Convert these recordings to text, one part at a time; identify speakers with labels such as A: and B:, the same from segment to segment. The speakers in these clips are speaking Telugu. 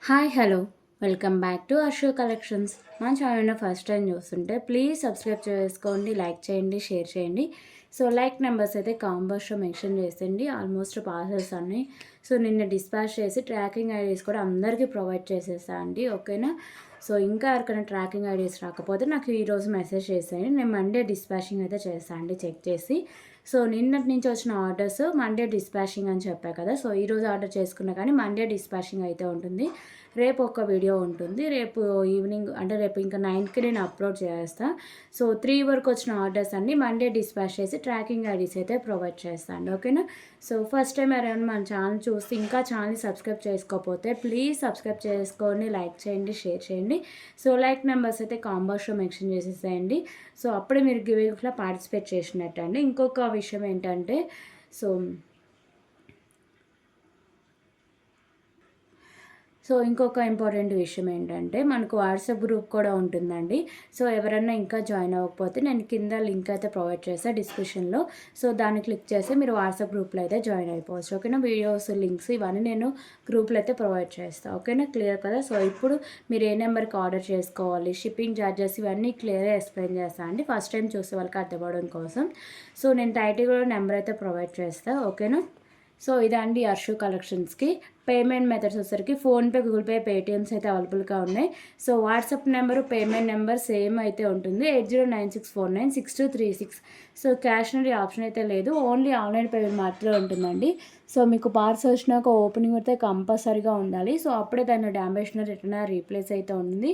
A: Hi hello welcome back to Arsho collections. మా ఛానల్ని ఫస్ట్ టైం చూస్తుంటే ప్లీజ్ సబ్స్క్రైబ్ చేసుకోండి, లైక్ చేయండి, షేర్ చేయండి. సో లైక్ నెంబర్స్ అయితే కాంబోస్లో మెన్షన్ చేసేయండి. ఆల్మోస్ట్ పార్సల్స్ అన్నీ సో నిన్న డిస్పాచ్ చేసి ట్రాకింగ్ ఐడీస్ కూడా అందరికీ ప్రొవైడ్ చేసేసా అండి. ఓకేనా. సో ఇంకా ఎవరికైనా ట్రాకింగ్ ఐడీస్ రాకపోతే నాకు ఈరోజు మెసేజ్ చేసేయండి. నేను మండే డిస్పాచింగ్ అయితే చేస్తాను అండి, చెక్ చేసి. సో నిన్నటి నుంచి వచ్చిన ఆర్డర్స్ మండే డిస్పాచింగ్ అని చెప్పా కదా. సో ఈరోజు ఆర్డర్ చేసుకున్నా కానీ మండే డిస్పాచింగ్ అయితే ఉంటుంది. రేపు ఒక వీడియో ఉంటుంది. రేపు ఈవినింగ్ అంటే రేపు ఇంకా 9కి నేను అప్లోడ్ చేస్తాను. సో 3 వరకు వచ్చిన ఆర్డర్స్ అన్నీ మండే డిస్పాచ్ చేసి ట్రాకింగ్ ఐడీస్ అయితే ప్రొవైడ్ చేస్తాను. ఓకేనా. సో ఫస్ట్ టైం ఎవరైనా మన ఛానల్ చూస్తే ఇంకా ఛానల్ని సబ్స్క్రైబ్ చేసుకోకపోతే ప్లీజ్ సబ్స్క్రైబ్ చేసుకోండి, లైక్ చేయండి, షేర్ చేయండి. సో లైక్ నెంబర్స్ అయితే కాంబోస్లో మెన్షన్ చేసేసేయండి. సో అప్పుడే మీరు గివేలో పార్టిసిపేట్ చేసినట్టు అండి. ఇంకొక విషయం ఏంటంటే సో ఇంకొక ఇంపార్టెంట్ విషయం ఏంటంటే మనకు వాట్సాప్ గ్రూప్ కూడా ఉంటుందండి. సో ఎవరైనా ఇంకా జాయిన్ అవ్వకపోతే నేను కింద లింక్ అయితే ప్రొవైడ్ చేస్తాను డిస్క్రిప్షన్లో. సో దాన్ని క్లిక్ చేసి మీరు వాట్సాప్ గ్రూప్లో అయితే జాయిన్ అయిపోవచ్చు. ఓకేనా. వీడియోస్, లింక్స్ ఇవన్నీ నేను గ్రూప్లో అయితే ప్రొవైడ్ చేస్తాను. ఓకేనా. క్లియర్ కదా. సో ఇప్పుడు మీరు ఏ నెంబర్కి ఆర్డర్ చేసుకోవాలి, షిప్పింగ్ ఛార్జెస్ ఇవన్నీ క్లియర్గా ఎక్స్ప్లెయిన్ చేస్తాను అండి, ఫస్ట్ టైం చూసే వాళ్ళకి అర్థపడడం కోసం. సో నేను టైటిల్ కూడా నెంబర్ అయితే ప్రొవైడ్ చేస్తాను. ఓకేనా. సో ఇదండి అర్షు కలెక్షన్స్కి పేమెంట్ మెథడ్స్ వచ్చేసరికి ఫోన్పే, గూగుల్ పే, పేటిఎమ్స్ అయితే అవైలబుల్గా ఉన్నాయి. So WhatsApp number, payment number same అయితే ఉంటుంది, 8096496236. సో క్యాష్ అనేది ఆప్షన్ అయితే లేదు, ఓన్లీ ఆన్లైన్ పేమెంట్ మాత్రమే ఉంటుందండి. సో మీకు పార్సల్ వచ్చినాక ఓపెనింగ్ అయితే కంపల్సరీగా ఉండాలి. సో అప్పుడే దాన్ని డ్యామేజ్ రిటర్న్ రీప్లేస్ అయితే ఉంది.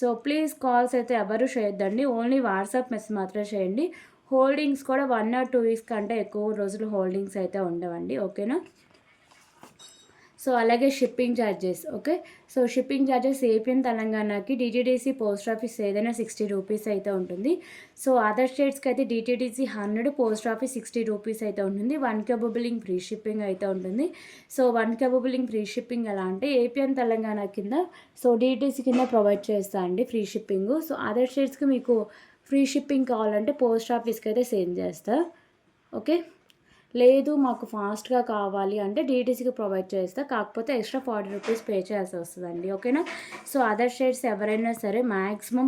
A: సో ప్లీజ్ కాల్స్ అయితే ఎవరు చేయొద్దండి, ఓన్లీ వాట్సాప్ మెసేజ్ మాత్రమే చేయండి. హోల్డింగ్స్ కూడా 1 or 2 వీక్స్ కంటే ఎక్కువ రోజులు హోల్డింగ్స్ అయితే ఉండవండి. ఓకేనా. సో అలాగే shipping charges. Okay. So shipping charges APN తెలంగాణకి డిటీడీసీ పోస్ట్ ఆఫీస్ ఏదైనా 60 రూపీస్ అయితే ఉంటుంది. సో అదర్ స్టేట్స్కి అయితే డిటీడీసీ 100, పోస్ట్ ఆఫీస్ 60 రూపీస్ అయితే ఉంటుంది. 1 కేబులింగ్ ఫ్రీ షిప్పింగ్ అయితే ఉంటుంది. సో 1 కేబులింగ్ ఫ్రీ షిప్పింగ్ ఎలా అంటే ఏపీఎన్ తెలంగాణ కింద సో డిటీసీ కింద ప్రొవైడ్ చేస్తా అండి ఫ్రీ షిప్పింగ్. సో అదర్ స్టేట్స్కి మీకు ఫ్రీ షిప్పింగ్ కావాలంటే పోస్ట్ ఆఫీస్కి అయితే సెండ్ చేస్తా. ఓకే. లేదు మాకు ఫాస్ట్గా కావాలి అంటే డీటీసీకి ప్రొవైడ్ చేస్తా, కాకపోతే ఎక్స్ట్రా 40 రూపీస్ పే చేయాల్సి వస్తుందండి. ఓకేనా. సో అదర్ స్టేట్స్ ఎవరైనా సరే మ్యాక్సిమం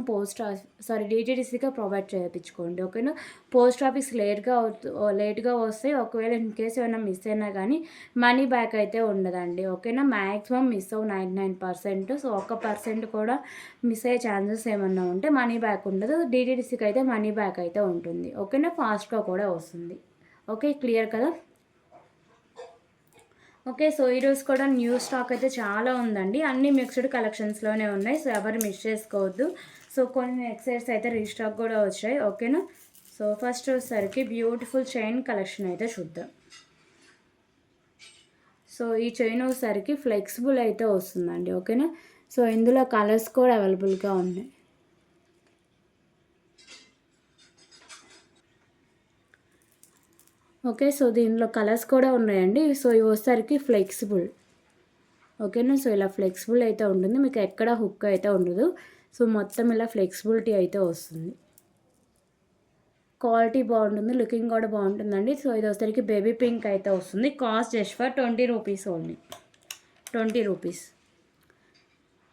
A: డీటీడీసీగా ప్రొవైడ్ చేయించుకోండి. ఓకేనా. పోస్ట్ ఆఫీస్ లేట్గా వస్తే ఒకవేళ ఇన్ కేసు ఏమైనా మిస్ అయినా కానీ మనీ బ్యాక్ అయితే ఉండదండి. ఓకేనా. మ్యాక్సిమం మిస్ అవ్వ 99%. సో 1% కూడా మిస్ అయ్యే ఛాన్సెస్ ఏమన్నా ఉంటే మనీ బ్యాక్ ఉండదు, డీటీడీసీకి అయితే మనీ బ్యాక్ అయితే ఉంటుంది. ఓకేనా. ఫాస్ట్గా కూడా వస్తుంది. ఓకే. క్లియర్ కదా. ఓకే. సో ఈరోజు కూడా న్యూ స్టాక్ అయితే చాలా ఉందండి, అన్ని మిక్స్డ్ కలెక్షన్స్లోనే ఉన్నాయి. సో ఎవరు మిస్ చేసుకోవద్దు. సో కొన్ని ఎక్సైట్స్ అయితే రీస్టాక్ కూడా వచ్చాయి. ఓకేనా. సో ఫస్ట్ వచ్చేసరికి బ్యూటిఫుల్ చైన్ కలెక్షన్ అయితే చూద్దాం. సో ఈ చైన్ వచ్చేసరికి ఫ్లెక్సిబుల్ అయితే వస్తుందండి. ఓకేనా. సో ఇందులో కలర్స్ కూడా అవైలబుల్గా ఉన్నాయి. ఓకే. సో దీనిలో కలర్స్ కూడా ఉన్నాయండి. సో ఇవి వచ్చేసరికి ఫ్లెక్సిబుల్. ఓకేనా. సో ఇలా ఫ్లెక్సిబుల్ అయితే ఉంటుంది, మీకు ఎక్కడ హుక్ అయితే ఉండదు. సో మొత్తం ఇలా ఫ్లెక్సిబిలిటీ అయితే వస్తుంది. క్వాలిటీ బాగుంటుంది, లుకింగ్ కూడా బాగుంటుందండి. సో ఇది వచ్చేసరికి బేబీ పింక్ అయితే వస్తుంది. Cost just for 20 rupees only, 20 rupees.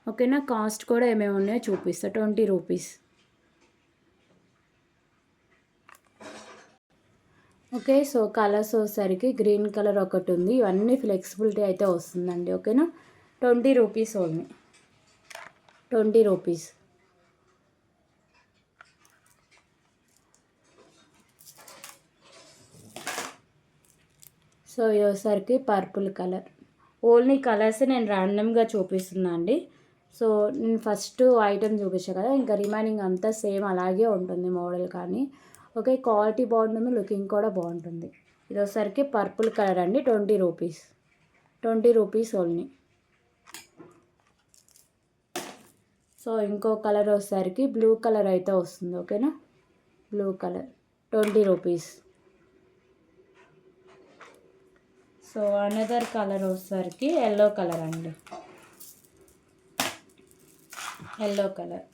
A: ఓకేనా. కాస్ట్ కూడా ఏమేమి ఉన్నాయో చూపిస్తా. 20 రూపీస్. ఓకే. సో కలర్స్ వచ్చేసరికి గ్రీన్ కలర్ ఒకటి ఉంది, ఇవన్నీ ఫ్లెక్సిబిలిటీ అయితే వస్తుందండి. ఓకేనా. 20 రూపీస్ ఓన్లీ, 20 రూపీస్. సో వచ్చేసరికి పర్పుల్ కలర్. ఓన్లీ కలర్స్ నేను ర్యాండమ్గా చూపిస్తున్నా అండి. సో నేను ఫస్ట్ ఐటెం చూపించా కదా, ఇంకా రిమైనింగ్ అంతా సేమ్ అలాగే ఉంటుంది మోడల్ కానీ. ఓకే. క్వాలిటీ బాగుంటుంది, లుకింగ్ కూడా బాగుంటుంది. ఇది వచ్చేసరికి పర్పుల్ కలర్ అండి, 20 రూపీస్, 20 రూపీస్ ఓన్లీ. సో ఇంకో కలర్ వచ్చేసరికి బ్లూ కలర్ అయితే వస్తుంది. ఓకేనా. Blue colour 20 rupees. So another colour వచ్చేసరికి ఎల్లో కలర్ అండి, ఎల్లో కలర్.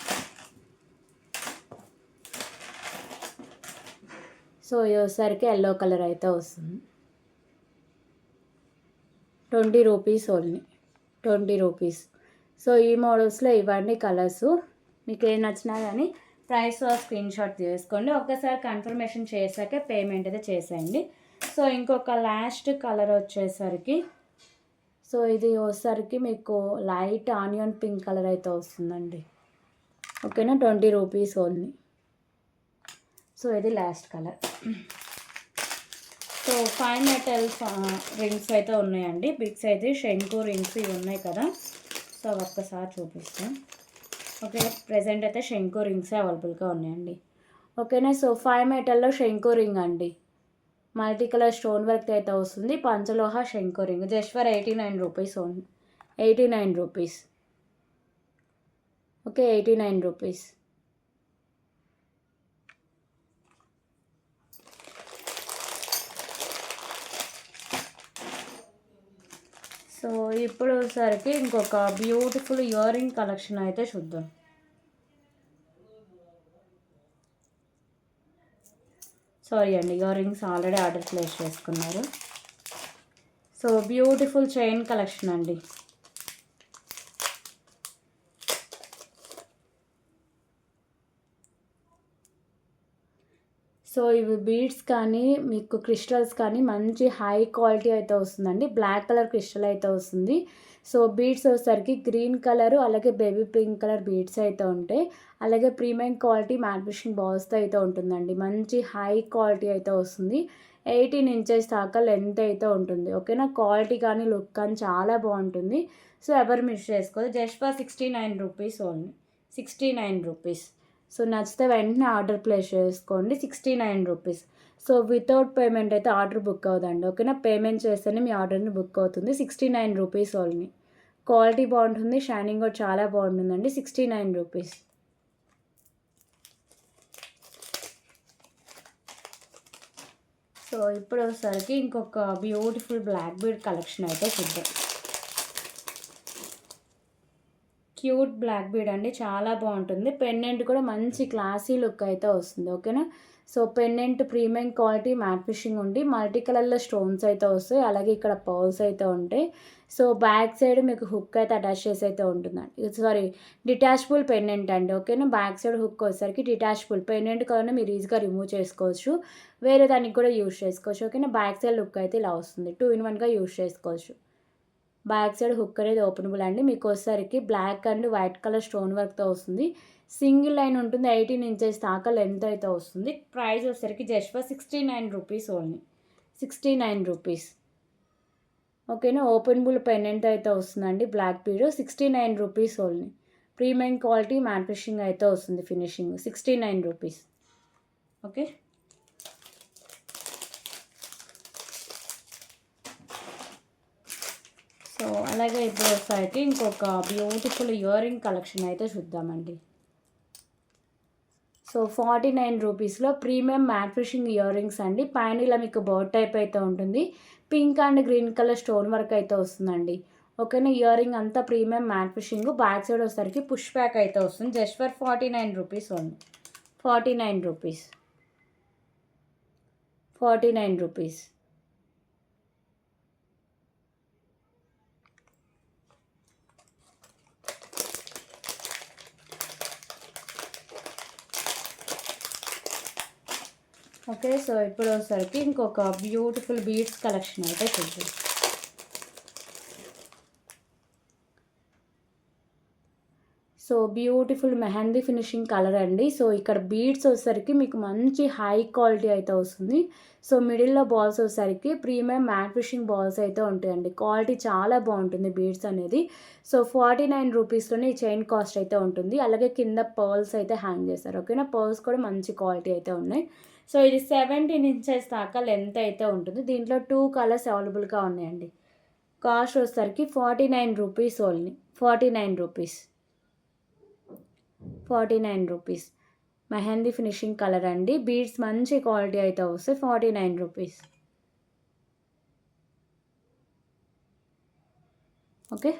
A: సో ఇది వచ్చేసరికి ఎల్లో కలర్ అయితే వస్తుంది, 20 రూపీస్ ఓన్లీ, 20 రూపీస్. సో ఈ మోడల్స్లో ఇవన్నీ కలర్స్. మీకు ఏం నచ్చినా కానీ ప్రైస్ స్క్రీన్ షాట్ తీసుకోండి. ఒక్కసారి కన్ఫర్మేషన్ చేశాక పేమెంట్ అయితే చేసేయండి. సో ఇంకొక లాస్ట్ కలర్ వచ్చేసరికి, సో ఇది వచ్చేసరికి మీకు లైట్ ఆనియన్ పింక్ కలర్ అయితే వస్తుందండి. ఓకేనా, 20 రూపీస్ ఓన్లీ. సో ఇది last colour. So 5 metal rings అయితే ఉన్నాయండి. బిగ్స్ అయితే శంకు రింగ్స్ ఇవి ఉన్నాయి కదా, సో ఒక్కసారి చూపిస్తాం. ఓకే, ప్రెజెంట్ అయితే శంకు రింగ్స్ అవైలబుల్గా ఉన్నాయండి. ఓకేనా, సో 5 మెటల్లో శంకు రింగ్ అండి. మల్టీ కలర్ స్టోన్ వర్క్ అయితే వస్తుంది. పంచలోహ శంకు ring just for 89 rupees only. 89 rupees. Okay, 89 rupees. So ఇప్పుడు సరికి ఇంకొక బ్యూటిఫుల్ ఇయర్ రింగ్ కలెక్షన్ అయితే చూద్దాం. సారీ అండి, ear rings already order place చేసుకున్నారు. సో బ్యూటిఫుల్ చైన్ కలెక్షన్ అండి. సో ఇవి బీడ్స్ కానీ మీకు క్రిస్టల్స్ కానీ మంచి హై క్వాలిటీ అయితే వస్తుందండి. బ్లాక్ కలర్ క్రిస్టల్ అయితే వస్తుంది. సో బీడ్స్ వచ్చేసరికి గ్రీన్ కలరు అలాగే బేబీ పింక్ కలర్ బీడ్స్ అయితే ఉంటాయి. అలాగే ప్రీమియం క్వాలిటీ మ్యాట్ ఫినిషింగ్ బాల్స్తో అయితే ఉంటుందండి. మంచి హై క్వాలిటీ అయితే వస్తుంది. 18 ఇంచెస్ దాకా లెంత్ అయితే ఉంటుంది. ఓకేనా, క్వాలిటీ కానీ లుక్ కానీ చాలా బాగుంటుంది. సో ఎవరు మిస్ చేసుకోదు. Just for 69 rupees only. 69 rupees. So నచ్చితే వెంటనే ఆర్డర్ ప్లేస్ చేసుకోండి. 69 రూపీస్. సో వితౌట్ పేమెంట్ అయితే ఆర్డర్ బుక్ అవుదండి. ఓకేనా, పేమెంట్ చేస్తేనే మీ ఆర్డర్ని బుక్ అవుతుంది. 69 రూపీస్ ఓన్లీ. క్వాలిటీ బాగుంటుంది, షైనింగ్ కూడా చాలా బాగుంటుందండి. 69 రూపీస్. సో ఇప్పుడు వచ్చేసరికి ఇంకొక బ్యూటిఫుల్ బ్లాక్ బీడ్ కలెక్షన్ అయితే చూద్దాం. క్యూట్ బ్లాక్ బీడ్ అండి, చాలా బాగుంటుంది. పెండెంట్ కూడా మంచి క్లాసీ లుక్ అయితే వస్తుంది. ఓకేనా, so pendant premium quality matte finishing ఉండి మల్టీ కలర్లో స్టోన్స్ అయితే వస్తాయి. అలాగే ఇక్కడ పర్ల్స్ అయితే ఉంటాయి. సో బ్యాక్ సైడ్ మీకు హుక్ అయితే అటాచ్ చేసి అయితే ఉంటుందండి. సారీ, డిటాచబుల్ పెండెంట్ అండి. ఓకేనా, బ్యాక్ సైడ్ హుక్ వచ్చేసరికి డిటాచబుల్ పెండెంట్ కలర్ని మీరు ఈజీగా రిమూవ్ చేసుకోవచ్చు. వేరే దానికి కూడా యూజ్ చేసుకోవచ్చు. ఓకేనా, బ్యాక్ సైడ్ లుక్ అయితే ఇలా వస్తుంది. 2 in 1గా యూజ్ చేసుకోవచ్చు. బ్యాక్ సైడ్ హుక్ అనేది ఓపెనబుల్ అండి. మీకు వచ్చేసరికి black and white colour stone వర్క్తో వస్తుంది. సింగిల్ లైన్ ఉంటుంది. 18 ఇంచెస్ దాకా లెంత్ అయితే వస్తుంది. ప్రైస్ వచ్చేసరికి just for 69 rupees only. 69 rupees. ఓకేనా, ఓపెనబుల్ పెండెంట్ అయితే వస్తుందండి. Black bead 69 rupees only. Premium quality matte finishing అయితే వస్తుంది. Finishing 69 rupees. ఓకే, సో అలాగే ఇప్పుడు వచ్చేసరికి ఇంకొక బ్యూటిఫుల్ ఇయర్ రింగ్ కలెక్షన్ అయితే చూద్దామండి. సో 49 రూపీస్లో premium matte finishing earrings అండి. పైన ఇలా మీకు బర్డ్ టైప్ అయితే ఉంటుంది. Pink and green colour stone work అయితే వస్తుందండి. ఓకేనా, ఇయర్ రింగ్ అంతా premium matte finishing. Back side వచ్చేసరికి పుష్ బ్యాక్ అయితే వస్తుంది. Just for 49 rupees only. 49 rupees. 49 rupees. Okay, so ఇప్పుడు వచ్చేసరికి ఇంకొక బ్యూటిఫుల్ బీడ్స్ కలెక్షన్ అయితే చూద్దాం. So beautiful mehndi finishing colour అండి. సో ఇక్కడ బీడ్స్ వచ్చేసరికి మీకు మంచి హై క్వాలిటీ అయితే వస్తుంది. సో మిడిల్లో బాల్స్ వచ్చేసరికి ప్రీమియం మ్యాట్ ఫినిషింగ్ బాల్స్ అయితే ఉంటాయండి. క్వాలిటీ చాలా బాగుంటుంది బీడ్స్ అనేది. సో 49 రూపీస్లోనే ఈ చైన్ కాస్ట్ అయితే ఉంటుంది. అలాగే కింద పర్ల్స్ అయితే హ్యాంగ్ చేస్తారు. ఓకేనా, పర్ల్స్ కూడా మంచి క్వాలిటీ అయితే ఉన్నాయి. సో ఇది 17 ఇంచెస్ దాకా లెంత్ అయితే ఉంటుంది. దీంట్లో 2 కలర్స్ అవైలబుల్గా ఉన్నాయండి. కాస్ట్ వచ్చేసరికి 49 rupees only. 49 rupees. 49 rupees. Mehndi finishing colour అండి. బీడ్స్ మంచి క్వాలిటీ అయితే వస్తాయి. 49 రూపీస్. ఓకే,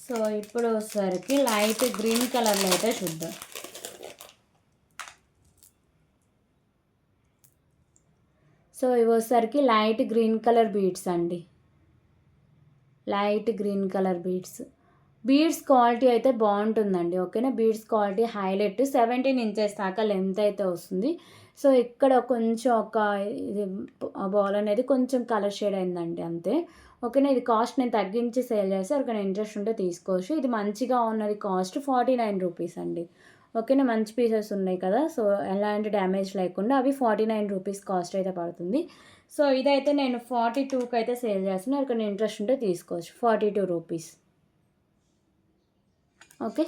A: సో ఇప్పుడు వచ్చేసరికి లైట్ గ్రీన్ కలర్లో అయితే చూద్దాం. సో ఇవి వచ్చేసరికి లైట్ గ్రీన్ కలర్ బీడ్స్ అండి, light green colour beads. Beads quality అయితే బాగుంటుందండి, ఓకేనా. బీడ్స్ క్వాలిటీ హైలైట్ 17 ఇంచెస్ దాకా లెంత్ అయితే వస్తుంది. సో ఇక్కడ కొంచెం ఒక ఇది బాల్ అనేది కొంచెం కలర్ షేడ్ అయిందండి అంతే, ఓకేనా. ఇది కాస్ట్ నేను తగ్గించి సేల్ చేస్తే ఎవరికైనా ఇంట్రెస్ట్ ఉంటే తీసుకోవచ్చు. ఇది మంచిగా ఉన్నది కాస్ట్ 49 రూపీస్ అండి, ఓకేనా. మంచి పీసెస్ ఉన్నాయి కదా, సో ఎలాంటి డ్యామేజ్ లేకుండా అవి 49 రూపీస్ కాస్ట్ అయితే పడుతుంది. సో ఇదైతే నేను 42కి అయితే సేల్ చేస్తున్నాను, ఎవరికైనా ఇంట్రెస్ట్ ఉంటే తీసుకోవచ్చు. 42 రూపీస్, ఓకే.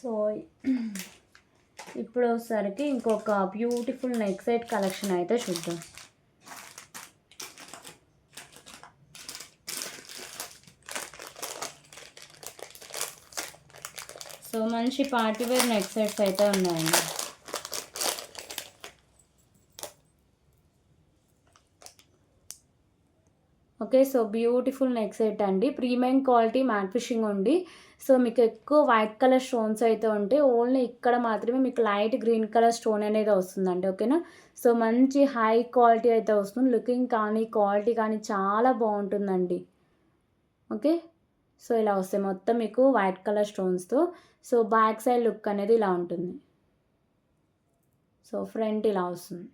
A: సో ఇప్పుడు వచ్చేసరికి ఇంకొక బ్యూటిఫుల్ నెక్ సెట్ కలెక్షన్ అయితే చూద్దాం. సో మంచి పార్టీవేర్ నెక్ సెట్స్ అయితే ఉన్నాయండి. Okay, so beautiful neck set అండి, ప్రీమియం క్వాలిటీ మ్యాట్ ఫిషింగ్ ఉంది. సో మీకు ఎక్కువ వైట్ కలర్ స్టోన్స్ అయితే ఉంటాయి, ఓన్లీ ఇక్కడ మాత్రమే మీకు లైట్ గ్రీన్ కలర్ స్టోన్ అనేది వస్తుందండి, ఓకేనా. సో మంచి హై క్వాలిటీ అయితే వస్తుంది, లుకింగ్ కానీ క్వాలిటీ కానీ చాలా బాగుంటుందండి, ఓకే. సో ఇలా వస్తాయి మొత్తం మీకు వైట్ కలర్ స్టోన్స్తో. సో బ్యాక్ సైడ్ లుక్ అనేది ఇలా ఉంటుంది, సో ఫ్రంట్ ఇలా వస్తుంది,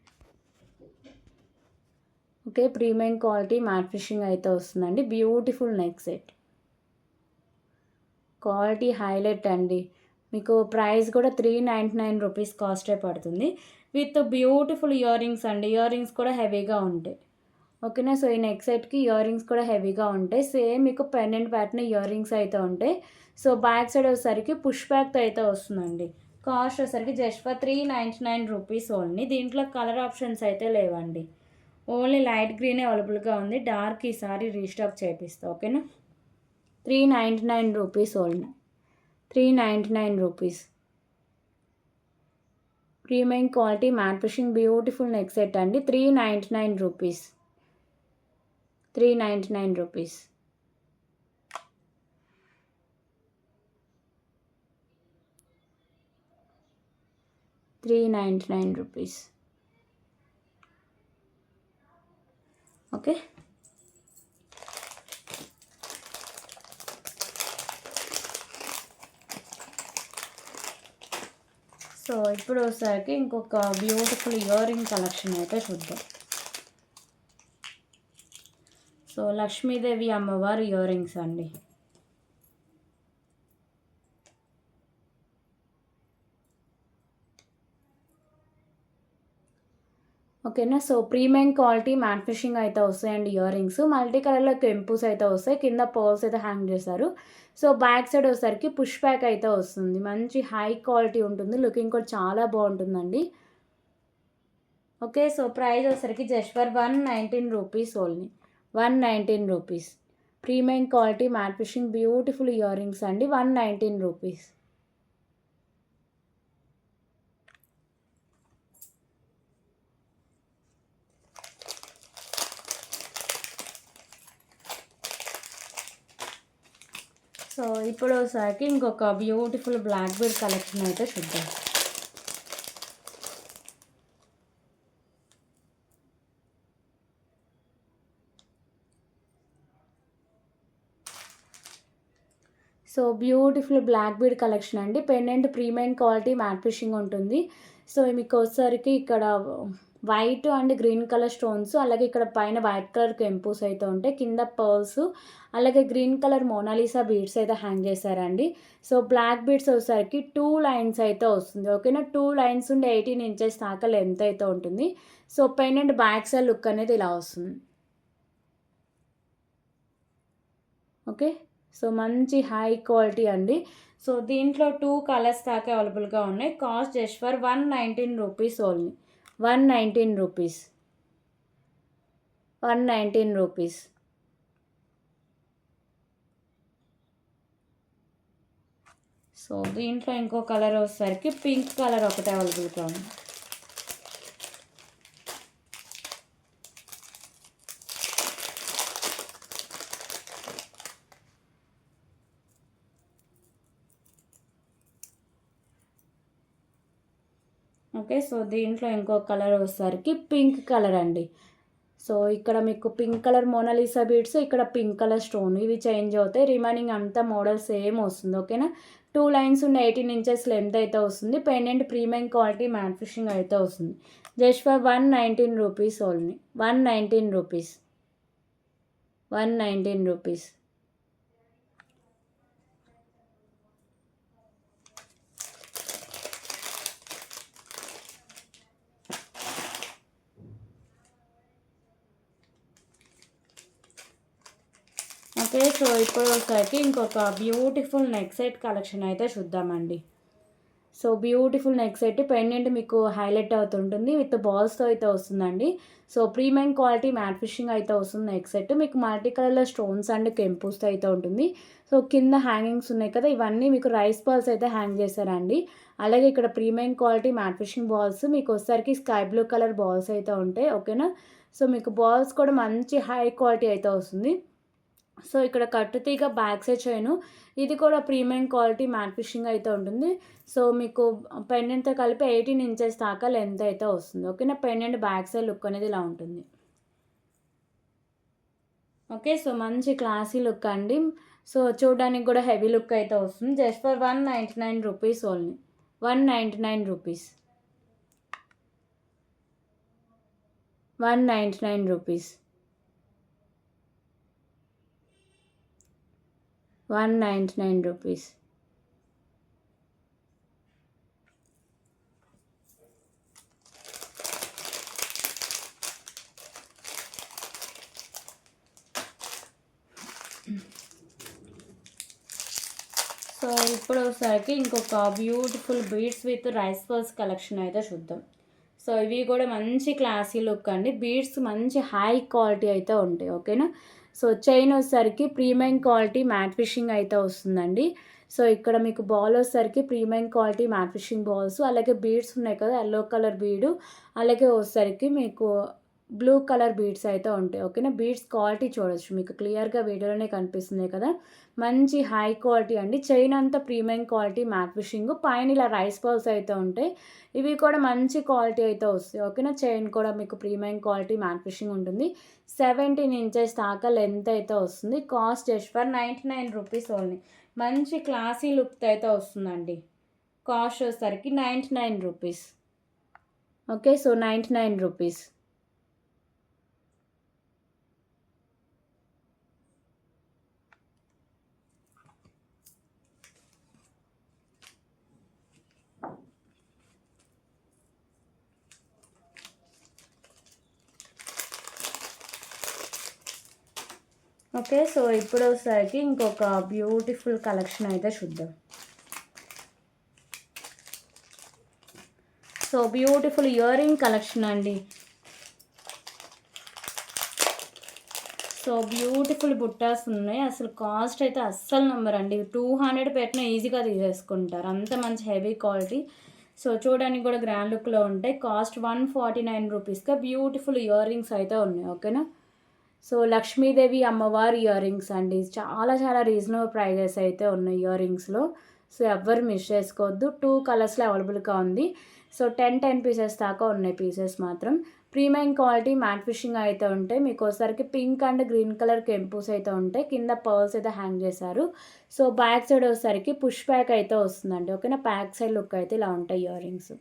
A: okay. Premium quality matte finishing అయితే వస్తుందండి, beautiful neck set, quality highlight అండి. మీకు ప్రైస్ కూడా 399 రూపీస్ కాస్టే పడుతుంది, విత్ బ్యూటిఫుల్ ఇయర్ రింగ్స్ అండి. ఇయర్ రింగ్స్ కూడా హెవీగా ఉంటాయి, ఓకేనా. సో ఈ నెక్ సెట్కి ఇయర్ రింగ్స్ కూడా హెవీగా ఉంటాయి, సేమ్ మీకు పెండెంట్ ప్యాటర్న్ ఇయర్ రింగ్స్ అయితే ఉంటాయి. సో బ్యాక్ సైడ్ వచ్చేసరికి పుష్ బ్యాక్తో అయితే వస్తుందండి. కాస్ట్ వచ్చేసరికి జస్ట్ ఫర్ 399 రూపీస్ ఓన్లీ. దీంట్లో కలర్ ఆప్షన్స్ అయితే లేవండి, ఓన్లీ లైట్ గ్రీనే అవైలబుల్గా ఉంది. డార్క్ ఈసారి రీస్టాక్ చేపిస్తా, ఓకేనా. 399 rupees only, 399 rupees. Premium quality matte finishing beautiful neck set అండి, 399 రూపీస్, 399 రూపీస్. ₹399, ఓకే. సో ఇప్పుడు వచ్చేసరికి ఇంకొక బ్యూటిఫుల్ ఇయర్ రింగ్ కలెక్షన్ అయితే చూద్దాం. సో లక్ష్మీదేవి అమ్మవారు ఇయర్ రింగ్స్ అండి, ఓకేనా. So premium quality matte finishing అయితే వస్తాయండి ఇయర్ రింగ్స్, మల్టీ కలర్లో కెంపుస్ అయితే వస్తాయి, కింద పర్ల్స్ అయితే హ్యాంగ్ చేస్తారు. సో బ్యాక్ సైడ్ వచ్చేసరికి పుష్ బ్యాక్ అయితే వస్తుంది, మంచి హై క్వాలిటీ ఉంటుంది, లుకింగ్ కూడా చాలా బాగుంటుందండి, ఓకే. సో ప్రైస్ వచ్చేసరికి just for 119 rupees only, 119 rupees. Premium quality matte finishing beautiful earrings అండి, 119 రూపీస్. సో ఇప్పుడు ఒకసారికి ఇంకొక బ్యూటిఫుల్ బ్లాక్ బీడ్ కలెక్షన్ అయితే చూద్దాం. So beautiful black bead collection అండి, pendant premium quality matte finishing ఉంటుంది. సో మీకు వచ్చేసరికి ఇక్కడ white and green colour stones, అలాగే ఇక్కడ పైన వైట్ కలర్ కెంపుస్ అయితే ఉంటాయి, కింద పర్ల్స్, అలాగే గ్రీన్ కలర్ మోనాలిసా బీడ్స్ అయితే హ్యాంగ్ చేశారండి. సో బ్లాక్ బీడ్స్ వచ్చేసరికి 2 లైన్స్ అయితే వస్తుంది, ఓకేనా. 2 లైన్స్ ఉండి 18 ఇంచెస్ దాకా లెంత్ అయితే ఉంటుంది. So pendant back side look అనేది ఇలా వస్తుంది, ఓకే. సో మంచి హై క్వాలిటీ అండి. సో దీంట్లో 2 కలర్స్ దాకా అవైలబుల్గా ఉన్నాయి, cost just for 119 rupees only, 119 rupees, 119 rupees. So దీంట్లో ఇంకో కలర్ వచ్చేసరికి పింక్ కలర్ ఒకటే అవైలబుల్గా ఉంది. ఓకే. సో దీంట్లో ఇంకో కలర్ వచ్చేసరికి పింక్ కలర్ అండి. సో ఇక్కడ మీకు పింక్ కలర్ మోనాలిసా బీడ్స్, ఇక్కడ పింక్ కలర్ స్టోన్ ఇవి చేంజ్ అవుతాయి. రిమైనింగ్ అంతా మోడల్ సేమ్ వస్తుంది. ఓకేనా. 2 లైన్స్ ఉన్న 18 ఇంచెస్ లెంత్ అయితే వస్తుంది. Pendant premium quality matte finishing అయితే వస్తుంది. Just for 119 rupees only. 119 rupees. 119 rupees. Okay. So ఇప్పుడు వచ్చేసరికి ఇంకొక బ్యూటిఫుల్ నెక్ సెట్ కలెక్షన్ అయితే చూద్దామండి. So beautiful neck set pendant మీకు హైలైట్ అవుతుంటుంది విత్ బాల్స్తో అయితే వస్తుందండి. So premium quality matte finishing అయితే వస్తుంది నెక్ సెట్. మీకు మల్టీ కలర్లో స్టోన్స్ అండ్ కెంపుస్తో అయితే ఉంటుంది. సో కింద హ్యాంగింగ్స్ ఉన్నాయి కదా, ఇవన్నీ మీకు రైస్ బాల్స్ అయితే హ్యాంగ్ చేశారండి. అలాగే ఇక్కడ premium quality matte finishing balls మీకు వచ్చేసరికి స్కై బ్లూ కలర్ బాల్స్ అయితే ఉంటాయి. ఓకేనా. సో మీకు బాల్స్ కూడా మంచి హై క్వాలిటీ అయితే వస్తుంది. సో ఇక్కడ కట్టుతీగ బ్యాక్ సైడ్ చైను, ఇది కూడా ప్రీమియం క్వాలిటీ మ్యాట్ ఫినిషింగ్ అయితే ఉంటుంది. సో మీకు పెండెంట్తో కలిపి 18 ఇంచెస్ దాకా లెంత్ అయితే వస్తుంది. ఓకేనా. పెండెంట్ బ్యాక్ సైడ్ లుక్ అనేది ఇలా ఉంటుంది. ఓకే. సో మంచి క్లాసీ లుక్ అండి. సో చూడడానికి కూడా హెవీ లుక్ అయితే వస్తుంది. Just for 199 rupees only. 199 rupees. 199 rupees. 199 rupees. So ఇప్పుడు ఒకసారికి ఇంకొక beautiful beads with rice pearls collection అయితే చూద్దాం. సో ఇవి కూడా మంచి క్లాసీ లుక్ అండి. బీడ్స్ మంచి హై క్వాలిటీ అయితే ఉంటాయి. ఓకేనా. సో చైన్ వచ్చేసరికి ప్రీమియం క్వాలిటీ మ్యాట్ ఫినిషింగ్ అయితే వస్తుందండి. సో ఇక్కడ మీకు బాల్ వచ్చేసరికి premium quality matte finishing balls, అలాగే బీడ్స్ ఉన్నాయి కదా, ఎల్లో కలర్ బీడు, అలాగే వచ్చేసరికి మీకు బ్లూ కలర్ బీడ్స్ అయితే ఉంటాయి. ఓకేనా. బీడ్స్ క్వాలిటీ చూడొచ్చు, మీకు క్లియర్గా వీడియోలోనే కనిపిస్తుంది కదా, మంచి హై క్వాలిటీ అండి. చైన్ అంతా ప్రీమియం క్వాలిటీ మ్యాట్ ఫినిషింగ్, పైన ఇలా రైస్ బాల్స్ అయితే ఉంటాయి. ఇవి కూడా మంచి క్వాలిటీ అయితే వస్తాయి. ఓకేనా. చైన్ కూడా మీకు ప్రీమియం క్వాలిటీ మ్యాట్ ఫినిషింగ్ ఉంటుంది. 17 ఇంచెస్ దాకా లెంత్ అయితే వస్తుంది. Cost just for 99 rupees only. మంచి క్లాసీ లుక్ అయితే వస్తుందండి. కాస్ట్ వచ్చేసరికి 99 rupees. Okay. So 99 rupees. Okay. So ఇప్పుడు వచ్చేసరికి ఇంకొక బ్యూటిఫుల్ కలెక్షన్ అయితే చూద్దాం. So beautiful ear ring collection అండి. సో బ్యూటిఫుల్ బుట్టాస్ ఉన్నాయి. అసలు కాస్ట్ అయితే అస్సలు నెంబర్ అండి. 200 పెట్టినా ఈజీగా తీసేసుకుంటారు, అంత మంచి హెవీ క్వాలిటీ. సో చూడడానికి కూడా గ్రాండ్ లుక్లో ఉంటాయి. కాస్ట్ 149 రూపీస్గా బ్యూటిఫుల్ ఇయర్ రింగ్స్ అయితే ఉన్నాయి. ఓకేనా. సో లక్ష్మీదేవి అమ్మవారి ఇయర్ రింగ్స్ అండి. చాలా చాలా రీజనబుల్ ప్రైజెస్ అయితే ఉన్నాయి ఇయర్ రింగ్స్లో. సో ఎవ్వరు మిస్ చేసుకోవద్దు. 2 కలర్స్లో అవైలబుల్గా ఉంది. సో 10 పీసెస్ దాకా ఉన్నాయి పీసెస్ మాత్రం. ప్రీమియం క్వాలిటీ మ్యాట్ ఫినిషింగ్ అయితే ఉంటాయి. మీకు ఒకసారికి పింక్ అండ్ గ్రీన్ కలర్ కెంపూస్ అయితే ఉంటాయి. కింద పర్ల్స్ అయితే హ్యాంగ్ చేశారు. సో బ్యాక్ సైడ్ వచ్చేసరికి పుష్ బ్యాక్ అయితే వస్తుందండి. ఓకేనా. బ్యాక్ సైడ్ లుక్ అయితే ఇలా ఉంటాయి ఇయర్ రింగ్స్.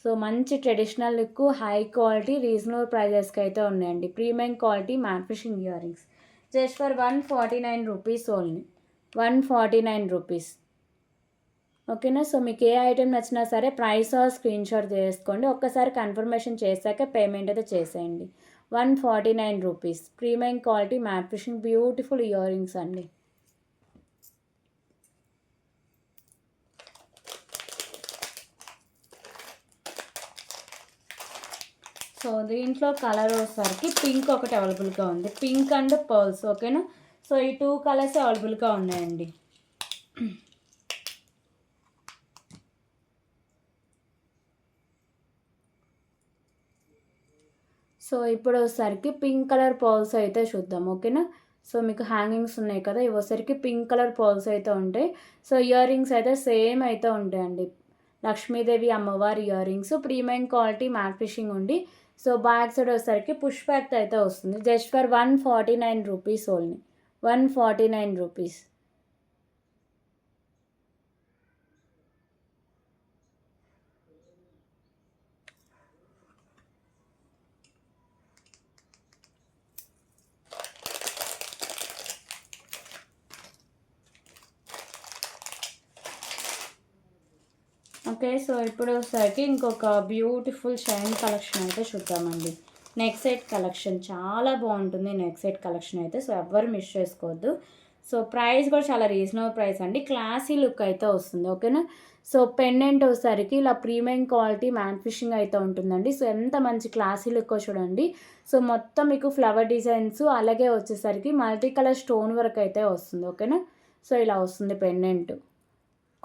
A: సో మంచి traditional look, high quality, reasonable ప్రైజెస్కి అయితే ఉన్నాయండి. Premium quality matte finishing earrings just for 149 rupees only. 149 rupees. ఓకేనా. సో మీకు ఏ ఐటెం నచ్చినా సరే ప్రైస్ స్క్రీన్ షాట్ చేసుకోండి. ఒక్కసారి కన్ఫర్మేషన్ చేశాక పేమెంట్ అయితే చేసేయండి. 149 rupees. Premium quality matte finishing beautiful earrings అండి. సో దీంట్లో కలర్ వచ్చేసరికి పింక్ ఒకటి అవైలబుల్గా ఉంది. Pink and pearls. ఓకేనా. సో ఈ 2 కలర్స్ అవైలబుల్గా ఉన్నాయండి. సో ఇప్పుడు వచ్చేసరికి పింక్ కలర్ పర్ల్స్ అయితే చూద్దాం. ఓకేనా. సో మీకు హ్యాంగింగ్స్ ఉన్నాయి కదా, ఇవి వచ్చేసరికి పింక్ కలర్ పర్ల్స్ అయితే ఉంటాయి. సో ఇయర్ రింగ్స్ అయితే సేమ్ అయితే ఉంటాయండి. లక్ష్మీదేవి అమ్మవారి ear rings premium quality matte finishing ఉండి సో బ్యాక్ సైడ్ వచ్చేసరికి పుష్ బ్యాక్ అయితే వస్తుంది. Just for 149 rupees only, 149 rupees. Okay, so ఇప్పుడు వచ్చేసరికి ఇంకొక బ్యూటిఫుల్ షైన్ కలెక్షన్ అయితే చూద్దామండి. నెక్ సెట్ కలెక్షన్ చాలా బాగుంటుంది నెక్ సెట్ కలెక్షన్ అయితే, సో ఎవ్వరు మిస్ చేసుకోవద్దు. సో ప్రైస్ కూడా చాలా రీజనబుల్ ప్రైస్ అండి, క్లాసీ లుక్ అయితే వస్తుంది. ఓకేనా. సో పెండెంట్ వచ్చేసరికి ఇలా ప్రీమియం క్వాలిటీ మ్యాట్ ఫినిషింగ్ అయితే ఉంటుందండి. సో ఎంత మంచి క్లాసీ లుక్ చూడండి. సో మొత్తం మీకు ఫ్లవర్ డిజైన్స్ అలాగే వచ్చేసరికి మల్టీ కలర్ స్టోన్ వర్క్ అయితే వస్తుంది. ఓకేనా. సో ఇలా వస్తుంది పెండెంట్.